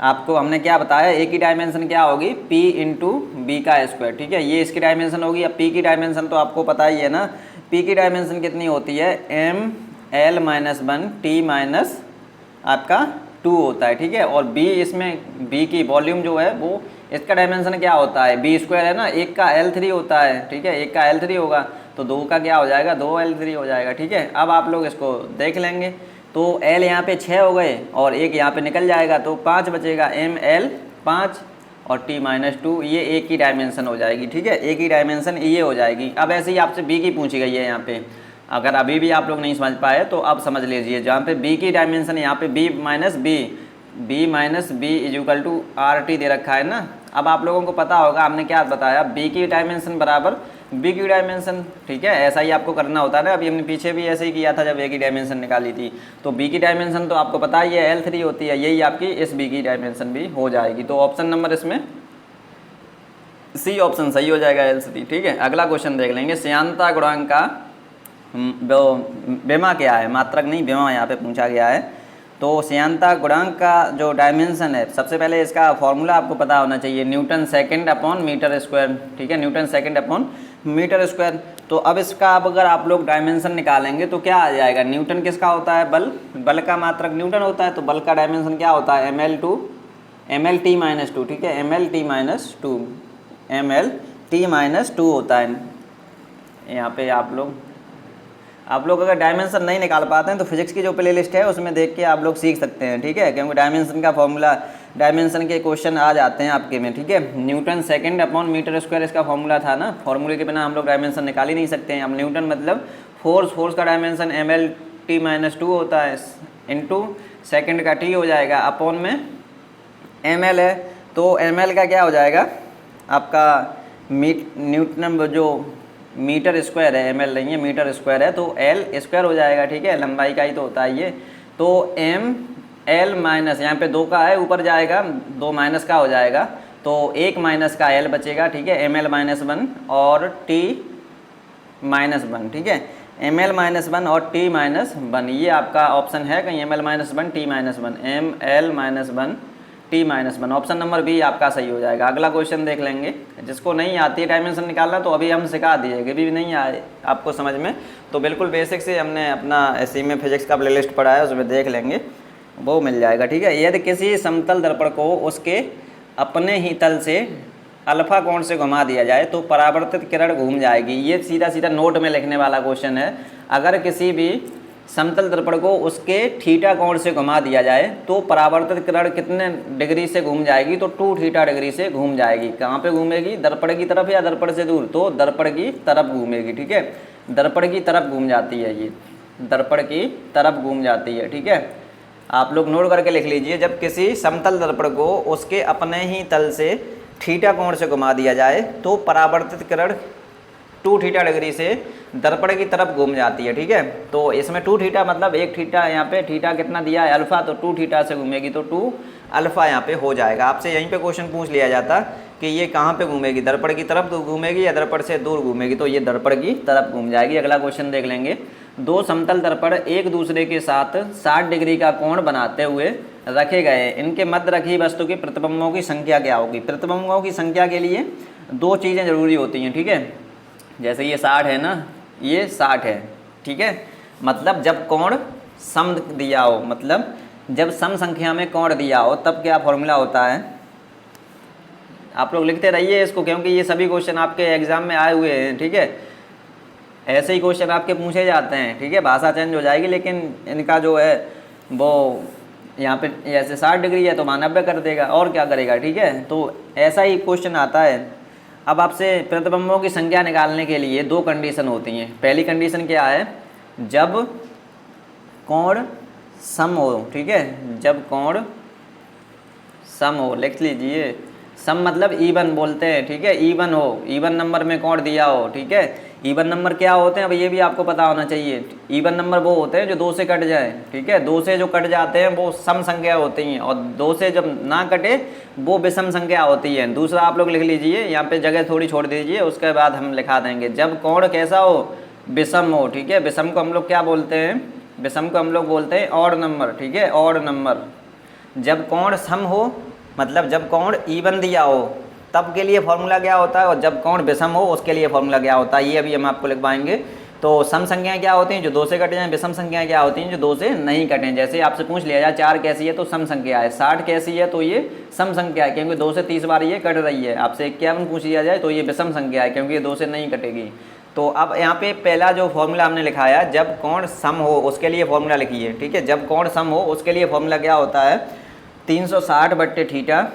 आपको हमने क्या बताया, ए की डायमेंशन क्या होगी, P इंटू बी का स्क्वायर। ठीक है, ये इसकी डायमेंशन होगी। अब P की डायमेंशन तो आपको पता ही है ना, P की डायमेंशन कितनी होती है, ml -1 T माइनस आपका 2 होता है। ठीक है, और B इसमें B की वॉल्यूम जो है वो इसका डायमेंशन क्या होता है, बी स्क्वायर है ना, एक का L3 होता है। ठीक है, एक का L3 होगा तो 2 का क्या हो जाएगा, 2L3 हो जाएगा। ठीक है, अब आप लोग इसको देख लेंगे तो L यहाँ पे 6 हो गए और एक यहाँ पे निकल जाएगा तो 5 बचेगा, ml 5 और T -2, ये ए की डायमेंशन हो जाएगी। ठीक है, ए की डायमेंशन ये हो जाएगी। अब ऐसे ही आपसे बी की पूछी गई है यहाँ पे, अगर अभी भी आप लोग नहीं समझ पाए तो अब समझ लीजिए, जहाँ पे बी की डायमेंशन यहाँ पे B minus B is equal to RT दे रखा है ना। अब आप लोगों को पता होगा हमने क्या बताया, बी की डायमेंशन बराबर बी की डायमेंशन। ठीक है, ऐसा ही आपको करना होता है ना, अभी हमने पीछे भी ऐसे ही किया था जब ए की डायमेंशन निकाली थी। तो बी की डायमेंशन तो आपको पता ही है L3 होती है, यही आपकी इस बी की डायमेंशन भी हो जाएगी। तो ऑप्शन नंबर इसमें सी ऑप्शन सही हो जाएगा, L3। ठीक है, अगला क्वेश्चन देख लेंगे, श्यानता गुणांक का बेमा क्या है, मात्रक नहीं बेमा यहाँ पे पूछा गया है। तो श्यानता गुणांक का जो डायमेंशन है, सबसे पहले इसका फॉर्मूला आपको पता होना चाहिए, newton second upon metre square. ठीक है, newton second upon metre square. तो अब इसका अब अगर आप लोग डायमेंशन निकालेंगे तो क्या आ जाएगा, न्यूटन किसका होता है, बल का मात्रक न्यूटन होता है, तो बल का डायमेंशन क्या होता है, ml T -2। ठीक है, ml T -2 होता है। यहाँ पे आप लोग अगर डायमेंशन नहीं निकाल पाते हैं तो फिजिक्स की जो प्लेलिस्ट है उसमें देख के आप लोग सीख सकते हैं। ठीक है, क्योंकि डायमेंशन का फॉर्मूला, डायमेंशन के क्वेश्चन आ जाते हैं आपके में। ठीक है, newton second upon metre square इसका फॉर्मूला था ना, फॉर्मूले के बिना हम लोग डायमेंशन निकाल ही नहीं सकते हैं। अब न्यूटन मतलब फोर्स का डायमेंशन ml T -2 होता है, इंटू सेकेंड का T हो जाएगा, अपॉन में ml है तो ml का क्या हो जाएगा आपका न्यूटन जो मीटर स्क्वायर है, ml नहीं है मीटर स्क्वायर है, तो L स्क्वायर हो जाएगा। ठीक है, लंबाई का ही तो होता है ये। तो ml माइनस यहाँ पे 2 का है, ऊपर जाएगा 2 माइनस का हो जाएगा, तो 1 माइनस का L बचेगा। ठीक है, ml -1 और T -1। ठीक है, ml -1 और T -1, ये आपका ऑप्शन है कहीं, ml -1 T -1, ml -1 T -1, option number B आपका सही हो जाएगा। अगला क्वेश्चन देख लेंगे, जिसको नहीं आती है डायमेंशन निकालना तो अभी हम सिखा दिए, कभी भी नहीं आए आपको समझ में तो बिल्कुल बेसिक से हमने अपना एसई में फिजिक्स का प्लेलिस्ट पढ़ा है, उसमें देख लेंगे, वो मिल जाएगा। ठीक है, यदि किसी समतल दर्पण को उसके अपने ही तल से अल्फा कोण से घुमा दिया जाए तो परावर्तित किरण घूम जाएगी। ये सीधा सीधा नोट में लिखने वाला क्वेश्चन है। अगर किसी भी समतल दर्पण को उसके थीटा कोण से घुमा दिया जाए तो परावर्तित किरण कितने डिग्री से घूम जाएगी, तो 2 थीटा डिग्री से घूम जाएगी। कहाँ पे घूमेगी, दर्पण की तरफ या दर्पण से दूर, तो दर्पण की तरफ घूमेगी। ठीक है, दर्पण की तरफ घूम जाती है, ये दर्पण की तरफ घूम जाती है। ठीक है, आप लोग नोट करके लिख लीजिए, जब किसी समतल दर्पण को उसके अपने ही तल से थीटा कोण से घुमा दिया जाए तो परावर्तित किरण 2 थीटा डिग्री से दर्पण की तरफ घूम जाती है। ठीक है, तो इसमें 2 थीटा मतलब 1 थीटा, यहाँ पे थीटा कितना दिया है अल्फा, तो 2 थीटा से घूमेगी तो 2 अल्फा यहाँ पे हो जाएगा। आपसे यहीं पे क्वेश्चन पूछ लिया जाता कि ये कहाँ पे घूमेगी, दर्पण की तरफ घूमेगी या दर्पण से दूर घूमेगी, तो ये दर्पण की तरफ घूम जाएगी। अगला क्वेश्चन देख लेंगे, 2 समतल दर्पण एक दूसरे के साथ 60 डिग्री का कोण बनाते हुए रखे गए इनके मध्य रखी वस्तु की प्रतिबिंबों की संख्या क्या होगी। प्रतिबिंबों की संख्या के लिए दो चीज़ें ज़रूरी होती हैं, ठीक है। जैसे ये 60 है ना, ये 60 है, ठीक है। मतलब जब कोण सम दिया हो, मतलब जब सम संख्या में कोण दिया हो तब क्या फॉर्मूला होता है। आप लोग लिखते रहिए इसको, क्योंकि ये सभी क्वेश्चन आपके एग्जाम में आए हुए हैं, ठीक है। ऐसे ही क्वेश्चन आपके पूछे जाते हैं, ठीक है। भाषा चेंज हो जाएगी, लेकिन इनका जो है वो यहाँ पे जैसे 60 डिग्री है तो वहाँ 90 कर देगा, और क्या करेगा, ठीक है। तो ऐसा ही क्वेश्चन आता है। अब आपसे प्रतिबिंबों की संख्या निकालने के लिए दो कंडीशन होती हैं। पहली कंडीशन क्या है, जब कोण सम हो, ठीक है। जब कोण सम हो, लिख लीजिए। सम मतलब इवन बोलते हैं, ठीक है। इवन हो, इवन नंबर में कोण दिया हो, ठीक है। इवन नंबर क्या होते हैं, अब ये भी आपको पता होना चाहिए। इवन नंबर वो होते हैं जो दो से कट जाए, ठीक है। दो से जो कट जाते हैं वो सम संख्या होती हैं, और दो से जब ना कटे वो विषम संख्या होती है। दूसरा आप लोग लिख लीजिए, यहाँ पे जगह थोड़ी छोड़ दीजिए, उसके बाद हम लिखा देंगे। जब कोण कैसा हो, विषम हो, ठीक है। विषम को हम लोग क्या बोलते हैं, विषम को हम लोग बोलते हैं ऑड नंबर, ठीक है, ऑड नंबर। जब कोण सम हो, मतलब जब कोण इवन दिया हो तब के लिए फॉर्मूला क्या होता है, और जब कोण विषम हो उसके लिए फॉर्मूला क्या होता है, ये अभी हम आपको लिखवाएंगे। तो सम संख्याएं क्या होती हैं, जो दो से कट जाएं। विषम संख्याएं क्या होती हैं, जो दो से नहीं कटें। जैसे आपसे पूछ लिया जाए 4 कैसी है, तो सम संख्या है। 60 कैसी है, तो ये सम संख्या है, क्योंकि 2 से 30 बार ये कट रही है। आपसे 51 पूछ लिया जाए तो ये विषम संख्या है, क्योंकि ये 2 से नहीं कटेगी। तो अब यहाँ पे पहला जो फॉर्मूला हमने लिखाया, जब कोण सम हो उसके लिए फॉर्मूला लिखिए, ठीक है। जब कोण सम हो उसके लिए फॉर्मूला क्या होता है, 360/θ,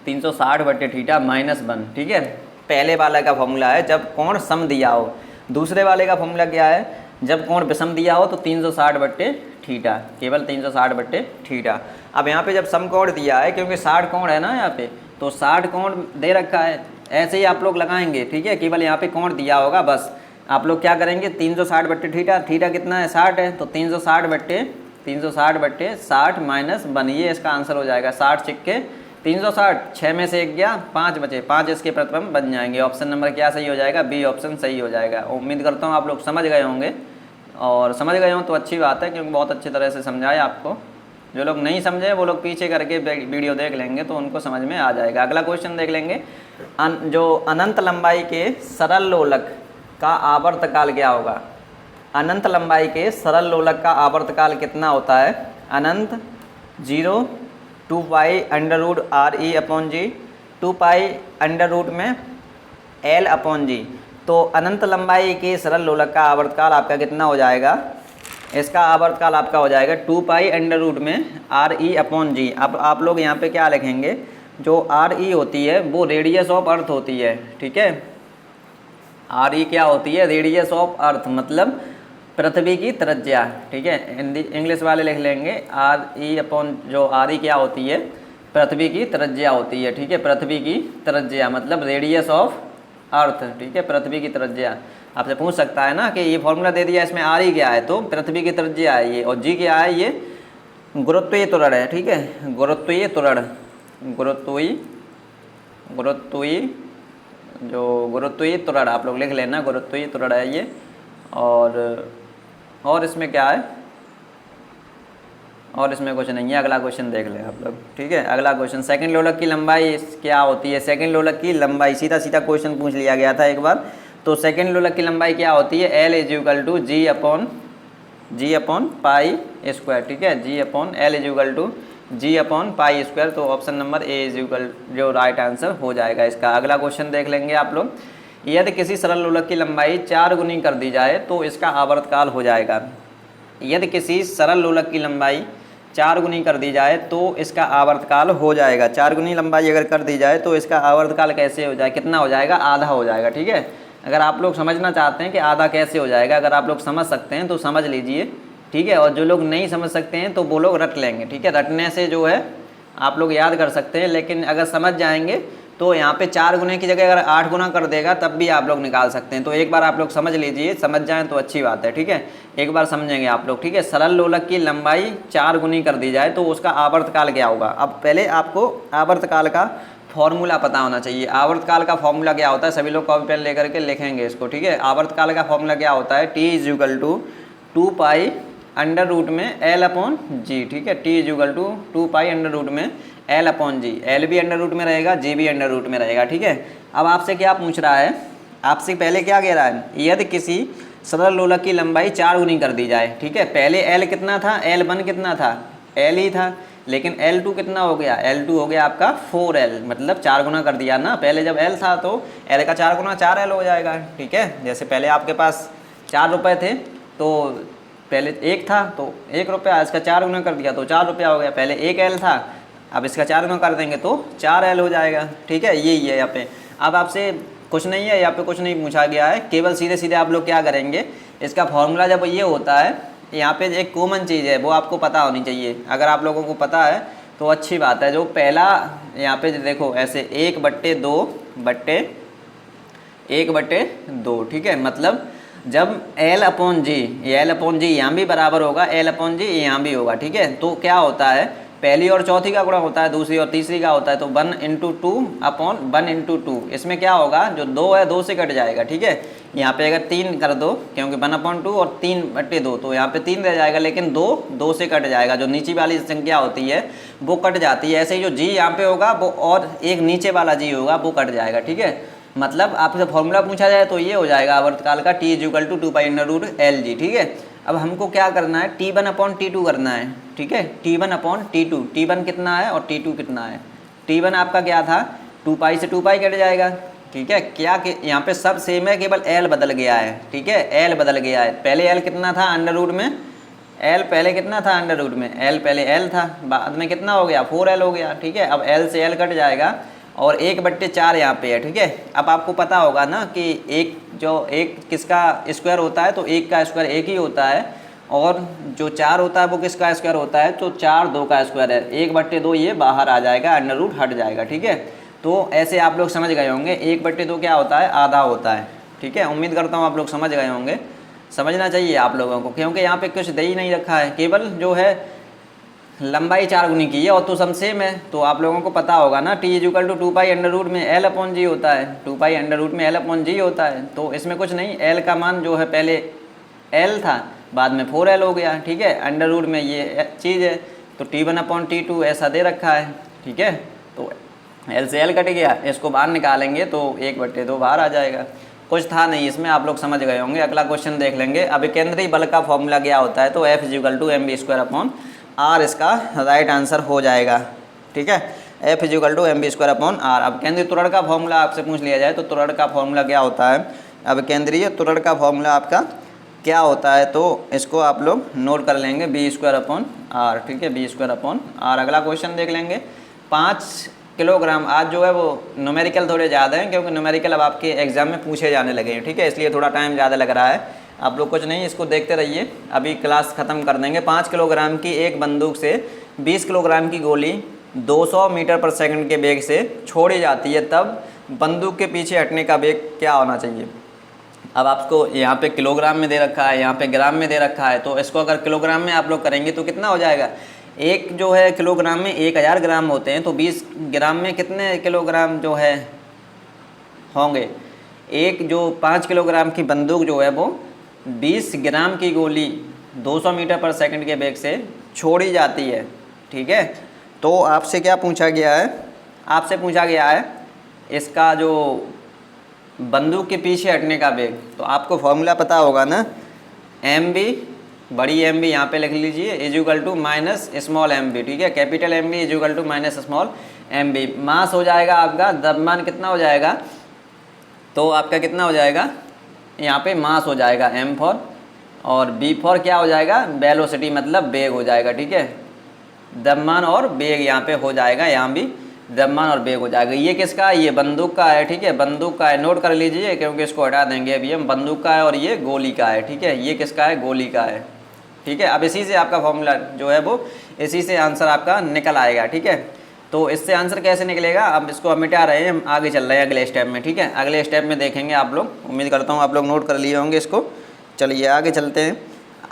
360/θ -1, ठीक है। पहले वाला का फॉर्मूला है जब कोण सम दिया हो। दूसरे वाले का फॉर्मूला क्या है, जब कोण विषम दिया हो तो 360/θ, केवल 360/θ। अब यहाँ पे जब सम कोण दिया है, क्योंकि 60 कोण है ना यहाँ पे, तो 60 कोण दे रखा है, ऐसे ही आप लोग लगाएंगे, ठीक है। केवल यहाँ पे कोण दिया होगा, बस आप लोग क्या करेंगे, 360/θ, थीटा कितना है 60 है, तो 360/60 -1, ये इसका आंसर हो जाएगा। 60 छिक्के 360, 6 में से 1 गया, 5 बचे, 5 इसके प्रतिबिंब बन जाएंगे। ऑप्शन नंबर क्या सही हो जाएगा, बी ऑप्शन सही हो जाएगा। उम्मीद करता हूँ आप लोग समझ गए होंगे, और समझ गए हों तो अच्छी बात है, क्योंकि बहुत अच्छी तरह से समझाया आपको। जो लोग नहीं समझे वो लोग पीछे करके वीडियो देख लेंगे तो उनको समझ में आ जाएगा। अगला क्वेश्चन देख लेंगे, जो अनंत लंबाई के सरल लोलक का आवर्तकाल क्या होगा। अनंत लंबाई के सरल लोलक का आवर्तकाल कितना होता है, अनंत 0 2 पाई √RE/G, 2 पाई अंडर रूट में L/G। तो अनंत लंबाई के सरल लोलक का आवर्तकाल आपका कितना हो जाएगा, इसका आवर्तकाल आपका हो जाएगा 2 पाई अंडर रूट में RE/G। अब आप लोग यहाँ पे क्या लिखेंगे, जो RE होती है वो रेडियस ऑफ अर्थ होती है, ठीक है। RE क्या होती है, रेडियस ऑफ अर्थ, मतलब पृथ्वी की त्रिज्या, ठीक है। हिंदी इंग्लिश वाले लिख लेंगे जो RE क्या होती है, पृथ्वी की त्रिज्या होती है, ठीक है। पृथ्वी की त्रिज्या मतलब रेडियस ऑफ अर्थ, ठीक है, पृथ्वी की त्रिज्या। आपसे पूछ सकता है ना कि ये फॉर्मूला दे दिया, इसमें RE क्या है, तो पृथ्वी की त्रिज्या है ये, और G क्या है, ये गुरुत्वीय त्वरण है, ठीक है। गुरुत्वीय त्वरण, गुरुत्वीय त्वरण आप लोग लिख लेना, गुरुत्वीय त्वरण है ये। और इसमें क्या है, और इसमें कुछ नहीं है। अगला क्वेश्चन देख लें आप लोग, ठीक है। अगला क्वेश्चन, सेकंड लोलक की लंबाई क्या होती है। सेकंड लोलक की लंबाई, सीधा सीधा क्वेश्चन पूछ लिया गया था एक बार। तो सेकंड लोलक की लंबाई क्या होती है, L = G/π², ठीक है। G/L = G/π²। तो ऑप्शन नंबर ए जो राइट आंसर हो जाएगा इसका। अगला क्वेश्चन देख लेंगे आप लोग, यदि किसी सरल लोलक की लंबाई 4 गुनी कर दी जाए तो इसका आवर्तकाल हो जाएगा। यदि किसी सरल लोलक की लंबाई 4 गुनी कर दी जाए तो इसका आवर्तकाल हो जाएगा। 4 गुनी लंबाई अगर कर दी जाए तो इसका आवर्तकाल कैसे हो जाए, कितना हो जाएगा, आधा हो जाएगा, ठीक है। अगर आप लोग समझना चाहते हैं कि आधा कैसे हो जाएगा, अगर आप लोग समझ सकते हैं तो समझ लीजिए, ठीक है। और जो लोग नहीं समझ सकते हैं तो वो लोग रट लेंगे, ठीक है। रटने से जो है आप लोग याद कर सकते हैं, लेकिन अगर समझ जाएंगे तो यहाँ पे 4 गुने की जगह अगर 8 गुना कर देगा तब भी आप लोग निकाल सकते हैं। तो एक बार आप लोग समझ लीजिए, समझ जाएं तो अच्छी बात है, ठीक है। एक बार समझेंगे आप लोग, ठीक है। सरल लोलक की लंबाई 4 गुनी कर दी जाए तो उसका आवर्तकाल क्या होगा। अब पहले आपको आवर्तकाल का फॉर्मूला पता होना चाहिए। आवर्तकाल का फॉर्मूला क्या होता है, सभी लोग कॉपी पेन लेकर के लिखेंगे इसको, ठीक है। आवर्तकाल का फॉर्मूला क्या होता है, T = 2 पाई अंडर रूट में एल अपॉन जी, ठीक है। T is equal to 2 pi under root में एल अपॉन जी। एल भी अंडर रूट में रहेगा, जी भी अंडर रूट में रहेगा, ठीक है। अब आपसे क्या पूछ रहा है, आपसे पहले क्या कह रहा है, यदि किसी सरल लोलक की लंबाई 4 गुनी कर दी जाए, ठीक है। पहले एल कितना था, एल वन कितना था, एल ही था, लेकिन L2 कितना हो गया, L2 हो गया आपका 4L, मतलब 4 गुना कर दिया ना। पहले जब L था तो L का 4 गुना 4L हो जाएगा, ठीक है। जैसे पहले आपके पास 4 रुपये थे तो पहले 1 था तो 1 रुपया, इसका 4 गुना कर दिया तो 4 रुपया हो गया। पहले 1L था, अब इसका 4 गुना कर देंगे तो 4L हो जाएगा, ठीक है। यही है यहाँ पे। अब आपसे कुछ नहीं है, यहाँ पे कुछ नहीं पूछा गया है, केवल सीधे सीधे आप लोग क्या करेंगे, इसका फॉर्मूला जब ये होता है, यहाँ पे एक कॉमन चीज़ है वो आपको पता होनी चाहिए। अगर आप लोगों को पता है तो अच्छी बात है। जो पहला यहाँ पे देखो ऐसे 1/2, ठीक है। मतलब जब L अपॉन जी, ये L अपॉन जी यहाँ भी बराबर होगा, L अपॉन जी यहाँ भी होगा, ठीक है। तो क्या होता है, पहली और चौथी का गुणा होता है, दूसरी और तीसरी का होता है, तो 1 × 2 अपॉन 1 × 2। इसमें क्या होगा, जो 2 है 2 से कट जाएगा, ठीक है। यहाँ पे अगर 3 कर दो, क्योंकि 1/2 और 3/2, तो यहाँ पे 3 रह जाएगा, लेकिन 2 से कट जाएगा। जो नीचे वाली संख्या होती है वो कट जाती है। ऐसे ही जो जी यहाँ पे होगा वो, और एक नीचे वाला जी होगा वो कट जाएगा, ठीक है। मतलब आपसे फॉर्मूला पूछा जाए तो ये हो जाएगा आवर्तकाल का, T = 2 pi under root L G, ठीक है। अब हमको क्या करना है, T1/T2 करना है, ठीक है। T1/T2, T1 कितना है और T2 कितना है। T1 आपका क्या था, 2 पाई से 2 पाई कट जाएगा, ठीक है। क्या कि यहाँ पे सब सेम है, केवल L बदल गया है, ठीक है। L बदल गया है। पहले L कितना था अंडर रूट में, L पहले कितना था अंडर रूट में, L पहले L था, बाद में कितना हो गया 4L हो गया, ठीक है। अब L से L कट जाएगा और 1/4 यहाँ पे है, ठीक है। अब आपको पता होगा ना कि एक किसका स्क्वायर होता है, तो 1 का स्क्वायर 1 ही होता है, और जो 4 होता है वो किसका स्क्वायर होता है, तो 4 2 का स्क्वायर है। 1/2 ये बाहर आ जाएगा, अंडर रूट हट जाएगा, ठीक है। तो ऐसे आप लोग समझ गए होंगे, 1/2 क्या होता है, आधा होता है, ठीक है। उम्मीद करता हूँ आप लोग समझ गए होंगे, समझना चाहिए आप लोगों को, क्योंकि यहाँ पे कुछ दे ही नहीं रखा है, केवल जो है लंबाई 4 गुनी की है और तो सब सेम है। तो आप लोगों को पता होगा ना, T = 2 पाई अंडर रूट में L अपॉन जी होता है, 2 पाई अंडर रूट में L अपॉन जी होता है। तो इसमें कुछ नहीं, L का मान जो है पहले L था, बाद में 4L हो गया, ठीक है। अंडर रूट में ये चीज़ है, तो T1/T2 ऐसा दे रखा है, ठीक है। तो L से L कट गया, इसको बाहर निकालेंगे तो 1/2 बाहर आ जाएगा। कुछ था नहीं इसमें, आप लोग समझ गए होंगे। अगला क्वेश्चन देख लेंगे। अभिकेंद्री बल का फॉर्मूला क्या होता है, तो F = mv²/r इसका राइट आंसर हो जाएगा, ठीक है। F = mv²/r। अब केंद्रीय त्वरण का फॉर्मूला आपसे पूछ लिया जाए तो त्वरण का फॉर्मूला क्या होता है, अब केंद्रीय त्वरण का फॉर्मूला आपका क्या होता है, तो इसको आप लोग नोट कर लेंगे, b²/r, ठीक है, b²/r। अगला क्वेश्चन देख लेंगे। 5 किलोग्राम, आज जो है वो न्यूमेरिकल थोड़े ज़्यादा हैं, क्योंकि न्यूमेरिकल अब आपके एग्जाम में पूछे जाने लगे हैं, ठीक है, इसलिए थोड़ा टाइम ज़्यादा लग रहा है। आप लोग कुछ नहीं, इसको देखते रहिए, अभी क्लास ख़त्म कर देंगे। 5 किलोग्राम की एक बंदूक से 20 किलोग्राम की गोली 200 मीटर/सेकंड के वेग से छोड़ी जाती है, तब बंदूक के पीछे हटने का वेग क्या होना चाहिए। अब आपको यहाँ पे किलोग्राम में दे रखा है, यहाँ पे ग्राम में दे रखा है, तो इसको अगर किलोग्राम में आप लोग करेंगे तो कितना हो जाएगा, एक जो है किलोग्राम में 1000 ग्राम होते हैं, तो 20 ग्राम में कितने किलोग्राम जो है होंगे। एक जो 5 किलोग्राम की बंदूक जो है वो 20 ग्राम की गोली 200 मीटर/सेकंड के वेग से छोड़ी जाती है, ठीक है। तो आपसे क्या पूछा गया है, आपसे पूछा गया है इसका जो बंदूक के पीछे हटने का वेग। तो आपको फॉर्मूला पता होगा ना, mv, बड़ी mv यहाँ पे लिख लीजिए, = स्मॉल mv, ठीक है। Capital mv = small mv। मास हो जाएगा आपका, द्रव्यमान कितना हो जाएगा, तो आपका कितना हो जाएगा, यहाँ पे मास हो जाएगा m4, और b4 क्या हो जाएगा, वेलोसिटी मतलब वेग हो जाएगा, ठीक है। द्रव्यमान और वेग यहाँ पे हो जाएगा, यहाँ भी द्रव्यमान और वेग हो जाएगा। ये किसका है, ये बंदूक का है, ठीक है, बंदूक का है, नोट कर लीजिए, क्योंकि इसको हटा देंगे अभी हम। बंदूक का है और ये गोली का है, ठीक है, ये किसका है, गोली का है, ठीक है। अब इसी से आपका फॉर्मूला जो है वो, इसी से आंसर आपका निकल आएगा, ठीक है। तो इससे आंसर कैसे निकलेगा, अब इसको हम मिटा रहे हैं, हम आगे चल रहे हैं अगले स्टेप में, ठीक है। अगले स्टेप में देखेंगे आप लोग, उम्मीद करता हूँ आप लोग नोट कर लिए होंगे इसको। चलिए आगे चलते हैं।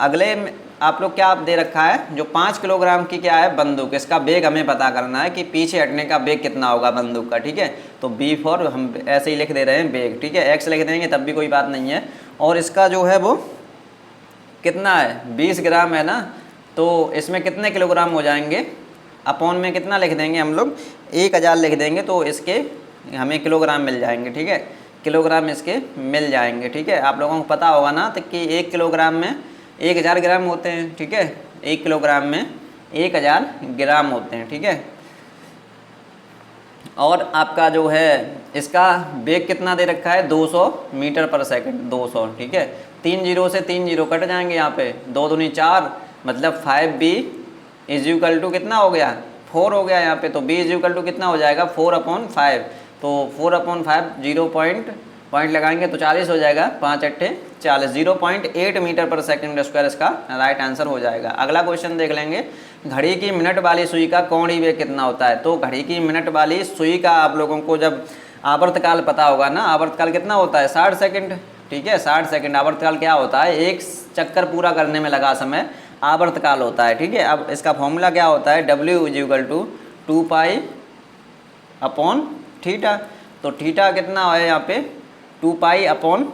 अगले में आप लोग क्या दे रखा है, जो 5 किलोग्राम की क्या है बंदूक, इसका वेग हमें पता करना है कि पीछे हटने का वेग कितना होगा बंदूक का, ठीक है। तो b4 हम ऐसे ही लिख दे रहे हैं वेग, ठीक है, x लिख देंगे तब भी कोई बात नहीं है। और इसका जो है वो कितना है 20 ग्राम है ना, तो इसमें कितने किलोग्राम हो जाएंगे, अपॉन में कितना लिख देंगे हम लोग 1000 लिख देंगे, तो इसके हमें किलोग्राम मिल जाएंगे। ठीक है, किलोग्राम इसके मिल जाएंगे। ठीक है, आप लोगों को पता होगा ना तो कि 1 किलोग्राम में 1000 ग्राम होते हैं। ठीक है, 1 किलोग्राम में 1000 ग्राम होते हैं। ठीक है, और आपका जो है इसका वेग कितना दे रखा है 200 मीटर पर सेकंड, 200। ठीक है, 3 जीरो से 3 जीरो कट जाएंगे यहाँ पे, 2 दूनी 4 मतलब 5b इज इक्वल टू कितना हो गया 4 हो गया यहाँ पे, तो b इज इक्वल टू कितना हो जाएगा 4/5, तो 4/5 0 पॉइंट लगाएंगे तो 40 हो जाएगा, 5 अट्ठे 40, 0.8 मीटर पर सेकंड स्क्वायर इसका राइट आंसर हो जाएगा। अगला क्वेश्चन देख लेंगे, घड़ी की मिनट वाली सुई का कोणीय वेग कितना होता है। तो घड़ी की मिनट वाली सुई का आप लोगों को जब आवर्तकाल पता होगा ना, आवर्तकाल कितना होता है 60 सेकंड। ठीक है, 60 सेकंड आवर्तकाल क्या होता है, एक चक्कर पूरा करने में लगा समय आवर्तकाल होता है। ठीक है, अब इसका फॉर्मूला क्या होता है, W इज इक्वल टू 2π/θ। तो थीटा कितना है यहाँ पे 2π/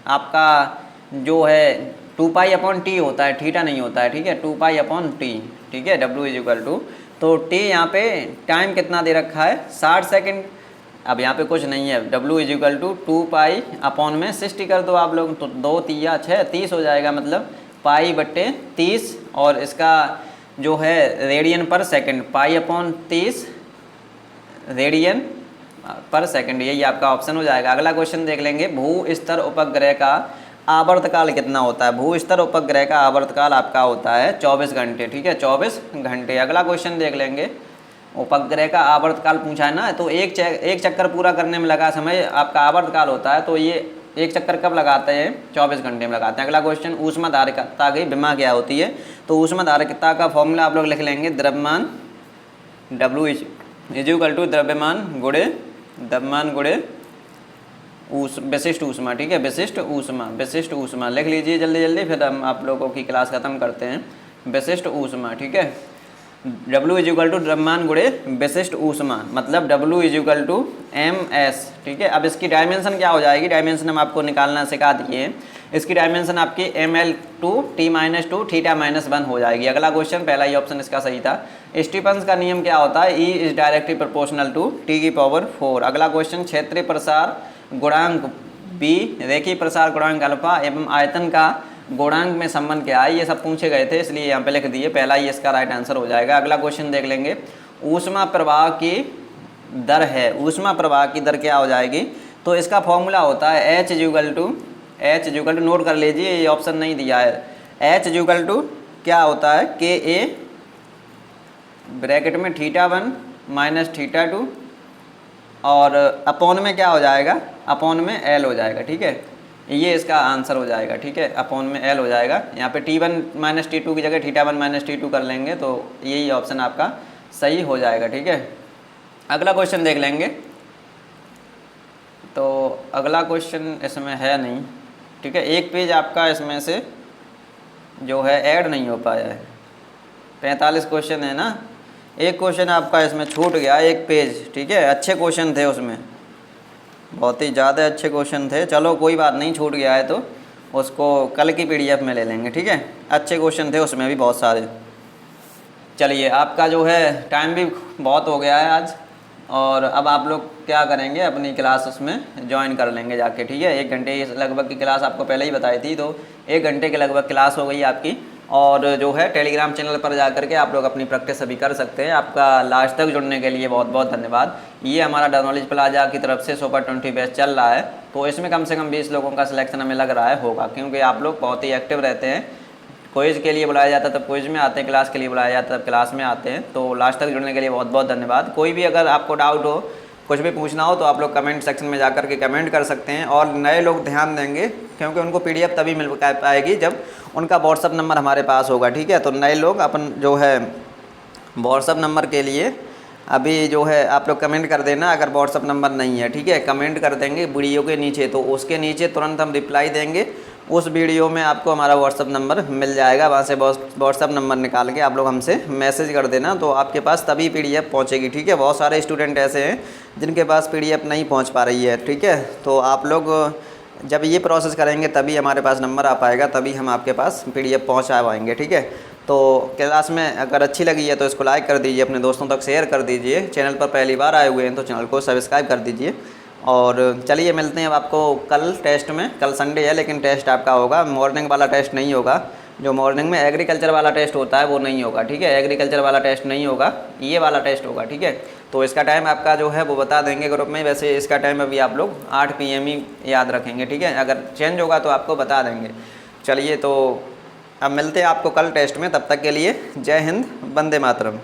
आपका जो है 2π/t होता है, थीटा नहीं होता है। ठीक है, 2π/t। ठीक है, W इज इक्वल टू, तो t यहाँ पे टाइम कितना दे रखा है 60 सेकंड। अब यहाँ पे कुछ नहीं है, W इज इक्वल टू 2π/60 कर दो आप लोग, तो 2 तिया 6 30 हो जाएगा, मतलब π/30, और इसका जो है रेडियन पर सेकंड π/30 रेडियन पर सेकंड, यही आपका ऑप्शन हो जाएगा। अगला क्वेश्चन देख लेंगे, भू स्तर उपग्रह का आवर्तकाल कितना होता है। भू स्तर उपग्रह का आवर्तकाल आपका होता है 24 घंटे। ठीक है, 24 घंटे। अगला क्वेश्चन देख लेंगे, उपग्रह का आवर्तकाल पूछा है ना, तो एक चक्कर पूरा करने में लगा समय आपका आवर्तकाल होता है, तो ये एक चक्कर कब लगाते हैं 24 घंटे में लगाते हैं। अगला क्वेश्चन, ऊष्माधारिता की विमा क्या होती है। तो ऊष्माधारिता का फॉर्मूला आप लोग लिख लेंगे, द्रव्यमान W इज इक्वल टू द्रव्यमान गुणे विशिष्ट ऊष्मा। ठीक है, विशिष्ट ऊष्मा लिख लीजिए जल्दी जल्दी, फिर हम आप लोगों की क्लास खत्म करते हैं। विशिष्ट ऊष्मा, ठीक है, W इज इक्वल टू द्रव्यमान गुणे विशिष्ट ऊष्मा, मतलब W is equal to MS। ठीक है, अब इसकी डायमेंशन क्या हो जाएगी, डायमेंशन हम आपको निकालना सिखा दिए। इसकी डायमेंशन आपकी ml/2 t-2 θ-1 हो जाएगी। अगला क्वेश्चन, पहला ही ऑप्शन इसका सही था। स्टीफंस का नियम क्या होता है, E is directly proportional to t⁴। अगला क्वेश्चन, क्षेत्रीय प्रसार गुणांक B, रेखीय प्रसार गुणांक अल्फा एवं आयतन का गुणांक में संबंध क्या है, ये सब पूछे गए थे, इसलिए यहाँ पे लिख दिए, पहला ही इसका राइट आंसर हो जाएगा। अगला क्वेश्चन देख लेंगे, ऊष्मा प्रवाह की दर है, ऊष्मा प्रवाह की दर क्या हो जाएगी। तो इसका फॉर्मूला होता है H is equal to note कर लीजिए, ये ऑप्शन नहीं दिया है। H इज इक्वल टू क्या होता है KA ब्रैकेट में θ1 माइनस θ2, और अपॉन में क्या हो जाएगा, अपॉन में L हो जाएगा। ठीक है, ये इसका आंसर हो जाएगा। ठीक है, अपॉन में L हो जाएगा। यहाँ पे T1 माइनस T2 की जगह θ1 माइनस T2 कर लेंगे, तो यही ऑप्शन आपका सही हो जाएगा। ठीक है, अगला क्वेश्चन देख लेंगे। तो अगला क्वेश्चन इसमें है नहीं। ठीक है, एक पेज आपका इसमें से जो है ऐड नहीं हो पाया है, 45 क्वेश्चन है ना, एक क्वेश्चन आपका इसमें छूट गया, एक पेज। ठीक है, अच्छे क्वेश्चन थे उसमें, बहुत ही ज़्यादा अच्छे क्वेश्चन थे। चलो कोई बात नहीं, छूट गया है तो उसको कल की PDF में ले लेंगे। ठीक है, अच्छे क्वेश्चन थे उसमें भी बहुत सारे। चलिए, आपका जो है टाइम भी बहुत हो गया है आज, और अब आप लोग क्या करेंगे, अपनी क्लास उसमें ज्वाइन कर लेंगे जाके। ठीक है, 1 घंटे लगभग की क्लास आपको पहले ही बताई थी, तो 1 घंटे के लगभग क्लास हो गई आपकी, और जो है टेलीग्राम चैनल पर जा करके आप लोग अपनी प्रैक्टिस अभी कर सकते हैं। आपका लास्ट तक जुड़ने के लिए बहुत बहुत धन्यवाद। ये हमारा द नॉलेज प्लाजा की तरफ से सुपर 20 बैच चल रहा है, तो इसमें कम से कम 20 लोगों का सिलेक्शन हमें लग रहा है होगा, क्योंकि आप लोग बहुत ही एक्टिव रहते हैं। क्विज़ के लिए बुलाया जाता है तब क्विज़ में आते हैं, क्लास के लिए बुलाया जाता है तब क्लास में आते हैं। तो लास्ट तक जुड़ने के लिए बहुत बहुत धन्यवाद। कोई भी अगर आपको डाउट हो, कुछ भी पूछना हो, तो आप लोग कमेंट सेक्शन में जाकर के कमेंट कर सकते हैं। और नए लोग ध्यान देंगे, क्योंकि उनको PDF तभी मिल पाएगी जब उनका व्हाट्सअप नंबर हमारे पास होगा। ठीक है, तो नए लोग अपन जो है व्हाट्सअप नंबर के लिए अभी जो है आप लोग कमेंट कर देना, अगर व्हाट्सअप नंबर नहीं है। ठीक है, कमेंट कर देंगे वीडियो के नीचे, तो उसके नीचे तुरंत हम रिप्लाई देंगे, उस वीडियो में आपको हमारा व्हाट्सअप नंबर मिल जाएगा। वहाँ से व्हाट्सअप नंबर निकाल के आप लोग हमसे मैसेज कर देना, तो आपके पास तभी PDF पहुँचेगी। ठीक है, बहुत सारे स्टूडेंट ऐसे हैं जिनके पास PDF नहीं पहुँच पा रही है। ठीक है, तो आप लोग जब ये प्रोसेस करेंगे तभी हमारे पास नंबर आ पाएगा, तभी हम आपके पास PDF पहुँचा पाएंगे। ठीक है, तो क्लास में अगर अच्छी लगी है तो इसको लाइक कर दीजिए, अपने दोस्तों तक शेयर कर दीजिए। चैनल पर पहली बार आए हुए हैं तो चैनल को सब्सक्राइब कर दीजिए। और चलिए मिलते हैं अब आपको कल टेस्ट में। कल संडे है लेकिन टेस्ट आपका होगा, मॉर्निंग वाला टेस्ट नहीं होगा। जो मॉर्निंग में एग्रीकल्चर वाला टेस्ट होता है वो नहीं होगा। ठीक है, एग्रीकल्चर वाला टेस्ट नहीं होगा, ये वाला टेस्ट होगा। ठीक है, तो इसका टाइम आपका जो है वो बता देंगे ग्रुप में। वैसे इसका टाइम अभी आप लोग 8 PM ही याद रखेंगे। ठीक है, अगर चेंज होगा तो आपको बता देंगे। चलिए, तो अब मिलते हैं आपको कल टेस्ट में। तब तक के लिए जय हिंद, वंदे मातरम।